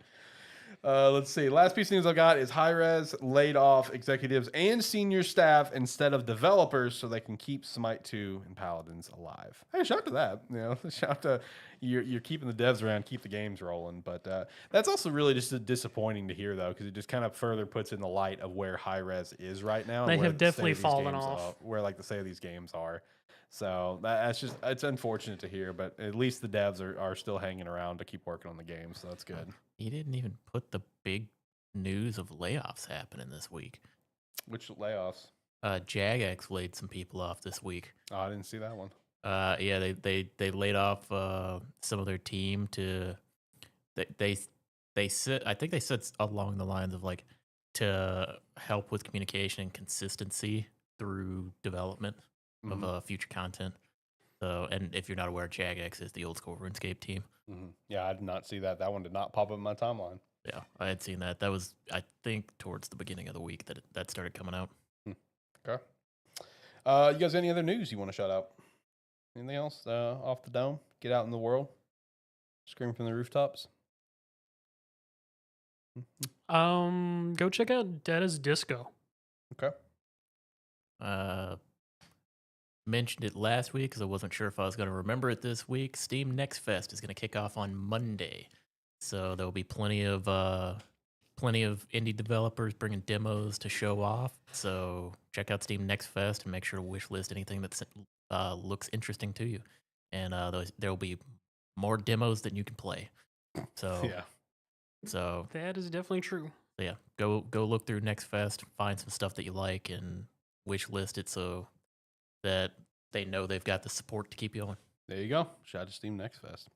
Speaker 1: Let's see. Last piece of news I got is Hi-Rez laid off executives and senior staff instead of developers so they can keep Smite 2 and Paladins alive. Hey, shout out to that. Shout out to you're keeping the devs around, keep the games rolling. But that's also really just disappointing to hear, though, because it just kind of further puts in the light of where Hi-Rez is right now.
Speaker 3: They
Speaker 1: and where
Speaker 3: have
Speaker 1: the
Speaker 3: definitely
Speaker 1: state of these
Speaker 3: fallen
Speaker 1: games
Speaker 3: off.
Speaker 1: where like the state of these games are. So that's just it's unfortunate to hear, but at least the devs are still hanging around to keep working on the game, so that's good.
Speaker 2: He didn't even put the big news of layoffs happening this week.
Speaker 1: Which layoffs?
Speaker 2: Jagex laid some people off this week.
Speaker 1: Oh, I didn't see that one.
Speaker 2: Yeah, they laid off some of their team to they said, I think they said along the lines of like to help with communication and consistency through development of future content. So, and if you're not aware, Jagex is the old school RuneScape team.
Speaker 1: Yeah, I did not see that. That one did not pop up in my timeline.
Speaker 2: Yeah, I had seen that. That was, I think, towards the beginning of the week that started coming out.
Speaker 1: Okay. You guys, any other news you want to shout out? Anything else off the dome? Get out in the world, scream from the rooftops.
Speaker 3: Go check out Dead as Disco.
Speaker 1: Okay.
Speaker 2: Mentioned it last week because I wasn't sure if I was going to remember it this week. Steam Next Fest is going to kick off on Monday, so there will be plenty of indie developers bringing demos to show off. So check out Steam Next Fest and make sure to wishlist anything that looks interesting to you. And there will be more demos than you can play. So
Speaker 1: Yeah.
Speaker 2: So
Speaker 3: that is definitely true.
Speaker 2: yeah, go look through Next Fest, find some stuff that you like, and wishlist it so that they know they've got the support to keep you on.
Speaker 1: There you go. Shout out to Steam Next Fest.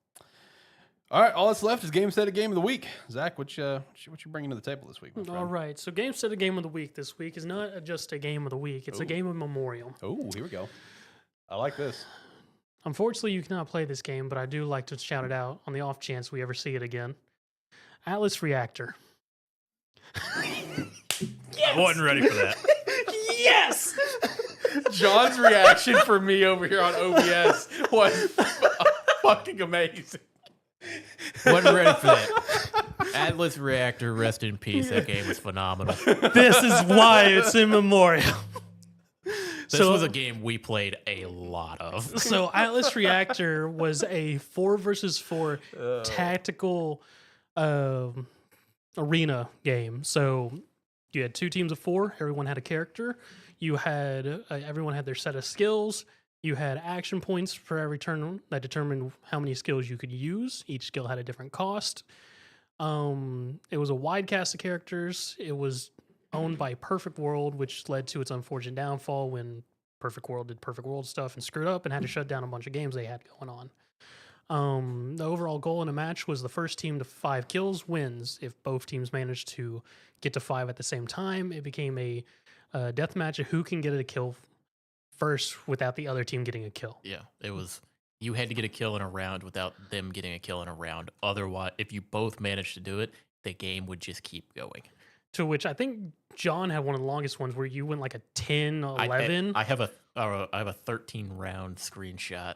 Speaker 1: All right, all that's left is Gamestetic Game of the Week. Zach, what you bringing to the table this week?
Speaker 3: All right, so Gamestetic Game of the Week this week is not just a game of the week; it's a game of memorial.
Speaker 1: Oh, here we go. I like this.
Speaker 3: Unfortunately, you cannot play this game, but I do like to shout it out on the off chance we ever see it again. Atlas Reactor.
Speaker 2: I wasn't ready for that.
Speaker 3: Yes!
Speaker 1: John's reaction for me over here on OBS was fucking amazing.
Speaker 2: Wasn't ready for that. Atlas Reactor, rest in peace. That game was phenomenal.
Speaker 3: This is why it's in memorial.
Speaker 2: This was a game we played a lot of.
Speaker 3: So Atlas Reactor was a 4 versus 4 tactical arena game. So you had 2 teams of 4. Everyone had a character. You had everyone had their set of skills. You had action points for every turn that determined how many skills you could use. Each skill had a different cost. It was a wide cast of characters. It was owned by Perfect World, which led to its unfortunate downfall when Perfect World did Perfect World stuff and screwed up and had to shut down a bunch of games they had going on. The overall goal in a match was the first team to 5 kills wins. If both teams managed to get to 5 at the same time, it became a death match of who can get a kill first without the other team getting a kill.
Speaker 2: Yeah, it was. You had to get a kill in a round without them getting a kill in a round. Otherwise, if you both managed to do it, the game would just keep going.
Speaker 3: To which I think John had one of the longest ones where you went like a 10, 11.
Speaker 2: I have a 13 round screenshot.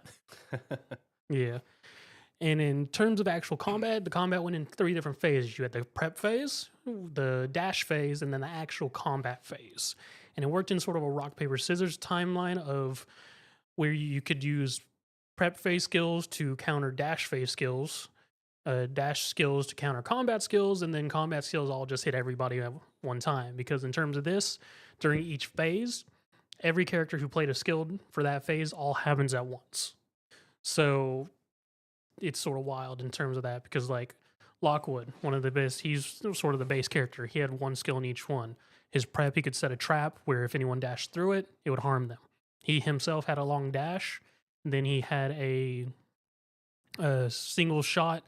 Speaker 3: Yeah. And in terms of actual combat, the combat went in 3 different phases. You had the prep phase, the dash phase, and then the actual combat phase. And it worked in sort of a rock, paper, scissors timeline of where you could use prep phase skills to counter dash phase skills, dash skills to counter combat skills, and then combat skills all just hit everybody at one time. Because in terms of this, during each phase, every character who played a skill for that phase all happens at once. So it's sort of wild in terms of that because like Lockwood, one of the best, he's sort of the base character. He had 1 skill in each one. His prep, he could set a trap where if anyone dashed through it, it would harm them. He himself had a long dash. Then he had a single shot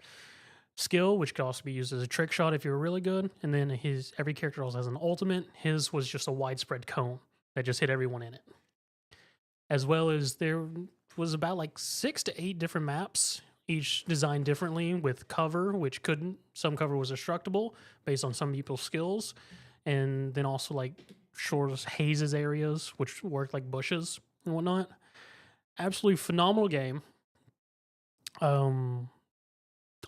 Speaker 3: skill, which could also be used as a trick shot if you were really good. And then every character also has an ultimate. His was just a widespread cone that just hit everyone in it. As well as there was about like 6 to 8 different maps, each designed differently with cover, which some cover was destructible based on some people's skills. And then also like short hazes areas, which worked like bushes and whatnot. Absolutely phenomenal game.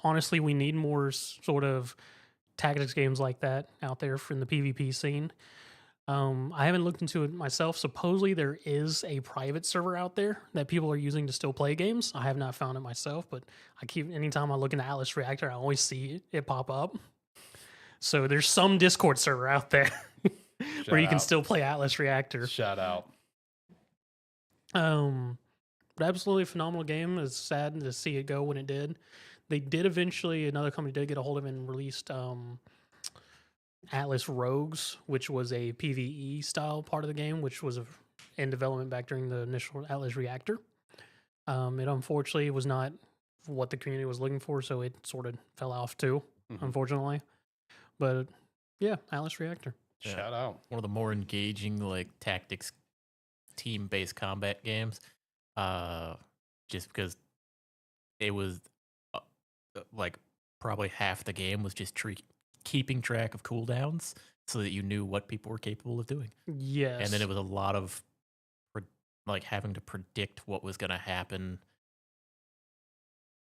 Speaker 3: Honestly, we need more sort of tactics games like that out there from the PvP scene. I haven't looked into it myself. Supposedly there is a private server out there that people are using to still play games. I have not found it myself, but anytime I look into Atlas Reactor, I always see it pop up. So there's some Discord server out there where you can still play Atlas Reactor.
Speaker 1: Shout out.
Speaker 3: But absolutely phenomenal game. It's sad to see it go when it did. They did eventually, another company did get a hold of it and released Atlas Rogues, which was a PvE style part of the game, which was in development back during the initial Atlas Reactor. It unfortunately was not what the community was looking for, so it sort of fell off too, unfortunately. But yeah, Atlas Reactor.
Speaker 2: Yeah.
Speaker 1: Shout out.
Speaker 2: One of the more engaging like tactics team-based combat games. Just because it was like probably half the game was just keeping track of cooldowns so that you knew what people were capable of doing.
Speaker 3: Yes.
Speaker 2: And then it was a lot of like having to predict what was going to happen,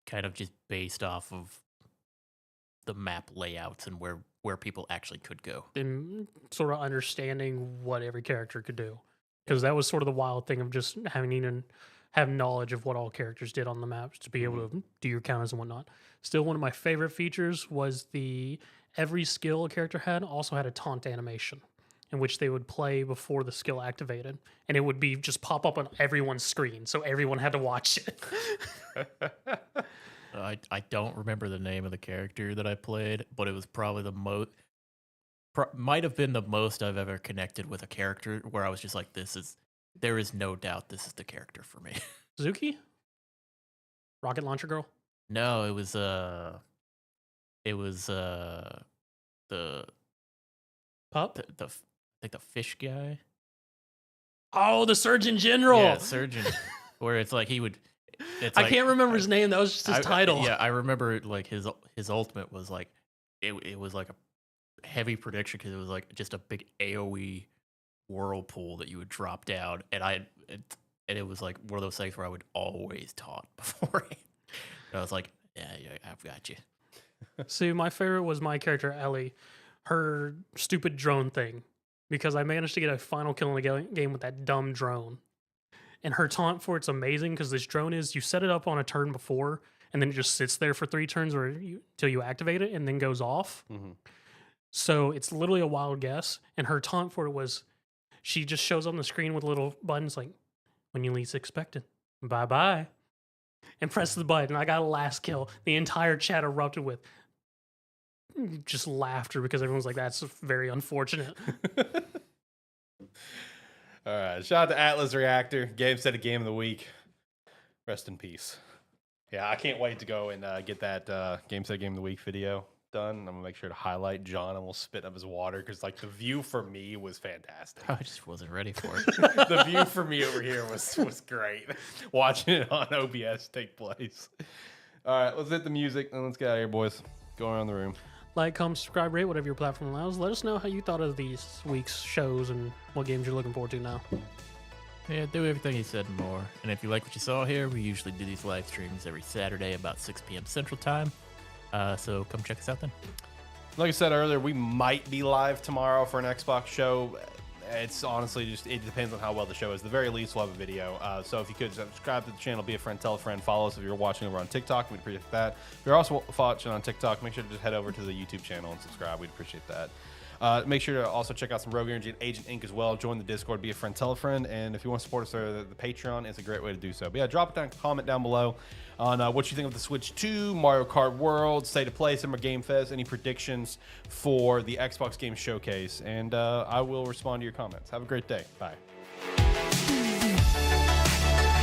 Speaker 2: kind of just based off of the map layouts and where people actually could go.
Speaker 3: And sort of understanding what every character could do. Because that was sort of the wild thing of just have knowledge of what all characters did on the maps to be able to do your counters and whatnot. Still, one of my favorite features was every skill a character had also had a taunt animation in which they would play before the skill activated, and it would be just pop up on everyone's screen, so everyone had to watch it.
Speaker 2: I don't remember the name of the character that I played, but it was probably the most. Might have been the most I've ever connected with a character where I was just like, there is no doubt this is the character for me.
Speaker 3: Zuki? Rocket Launcher Girl?
Speaker 2: No, it was the
Speaker 3: Pup?
Speaker 2: I think the fish guy.
Speaker 3: Oh, the Surgeon General.
Speaker 2: Yeah, surgeon. Where it's like he would.
Speaker 3: I can't remember his name. That was just his title.
Speaker 2: Yeah, I remember like his ultimate was like it was like a heavy prediction because it was like just a big AOE whirlpool that you would drop down, and it was like one of those things where I would always taunt before. I was like, yeah, I've got you.
Speaker 3: See, my favorite was my character Ellie, her stupid drone thing, because I managed to get a final kill in the game with that dumb drone. And her taunt for it's amazing because this drone is you set it up on a turn before, and then it just sits there for 3 turns till you activate it, and then goes off. So it's literally a wild guess. And her taunt for it was, she just shows on the screen with little buttons like, when you least expect it, bye bye, and press the button. I got a last kill. The entire chat erupted with just laughter because everyone's like, that's very unfortunate.
Speaker 1: All right. Shout out to Atlas Reactor. Gamestead Game of the Week. Rest in peace. Yeah, I can't wait to go and get that Gamestead Game of the Week video done. I'm going to make sure to highlight John and we'll spit up his water because like the view for me was fantastic.
Speaker 2: I just wasn't ready for it.
Speaker 1: The view for me over here was great. Watching it on OBS take place. All right, let's hit the music and let's get out of here, boys. Go around the room.
Speaker 3: Like, comment, subscribe, rate, whatever your platform allows. Let us know how you thought of these week's shows and what games you're looking forward to now.
Speaker 2: Yeah, do everything he said and more. And if you like what you saw here, we usually do these live streams every Saturday about 6 p.m. Central Time. So come check us out then.
Speaker 1: Like I said earlier, we might be live tomorrow for an Xbox show. It's honestly just, it depends on how well the show is. At the very least, we'll have a video. So if you could subscribe to the channel, be a friend, tell a friend, follow us if you're watching over on TikTok. We'd appreciate that. If you're also watching on TikTok, make sure to just head over to the YouTube channel and subscribe. We'd appreciate that. Make sure to also check out some Rogue Energy and Agent Inc. as well. Join the Discord, be a friend, tell a friend. And if you want to support us through the Patreon, it's a great way to do so. But yeah, drop it down, comment down below on what you think of the Switch 2, Mario Kart World, State of Play, Summer Game Fest, any predictions for the Xbox Game Showcase. And I will respond to your comments. Have a great day. Bye.